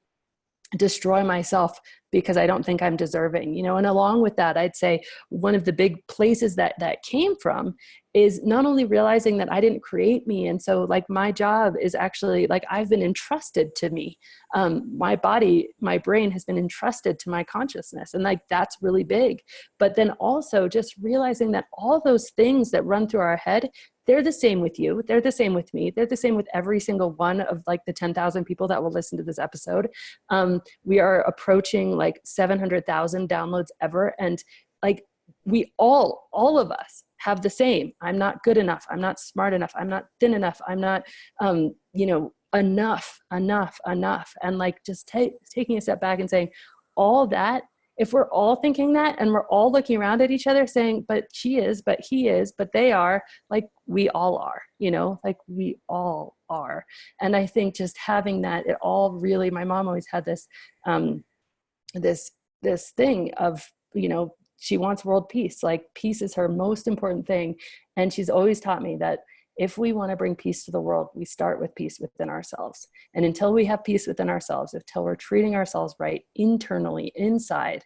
destroy myself because I don't think I'm deserving, and along with that, I'd say one of the big places that came from is not only realizing that I didn't create me. And so like my job is actually like, I've been entrusted to me. My body, my brain has been entrusted to my consciousness. And like, that's really big. But then also just realizing that all those things that run through our head, they're the same with you. They're the same with me. They're the same with every single one of like the 10,000 people that will listen to this episode. We are approaching like 700,000 downloads ever. And like we all of us have the same. I'm not good enough. I'm not smart enough. I'm not thin enough. I'm not, enough. And like just taking a step back and saying all that, if we're all thinking that and we're all looking around at each other saying, but she is, but he is, but they are, like we all are, like we all are. And I think just having that, it all really, my mom always had this, this thing of, she wants world peace. Like peace is her most important thing. And she's always taught me that if we want to bring peace to the world, we start with peace within ourselves. And until we have peace within ourselves, until we're treating ourselves right internally, inside,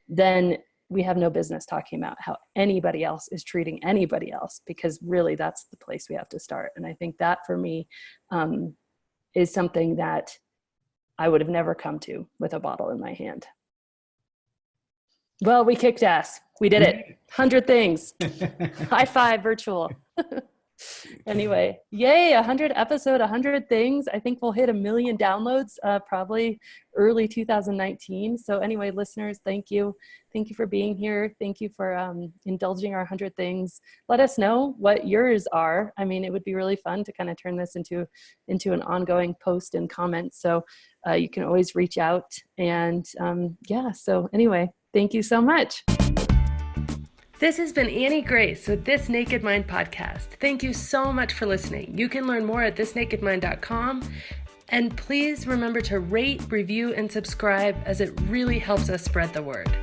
then we have no business talking about how anybody else is treating anybody else, because really that's the place we have to start. And I think that for me is something that I would have never come to with a bottle in my hand. Well, we kicked ass. We did it. 100 things. High five virtual. Anyway, yay, 100 episode, 100 things. I think we'll hit 1 million downloads probably early 2019. So anyway, listeners, thank you. Thank you for being here. Thank you for indulging our 100 things. Let us know what yours are. I mean, it would be really fun to kind of turn this into an ongoing post and comment. So you can always reach out. And so anyway, thank you so much. This has been Annie Grace with This Naked Mind podcast. Thank you so much for listening. You can learn more at thisnakedmind.com. And please remember to rate, review, and subscribe, as it really helps us spread the word.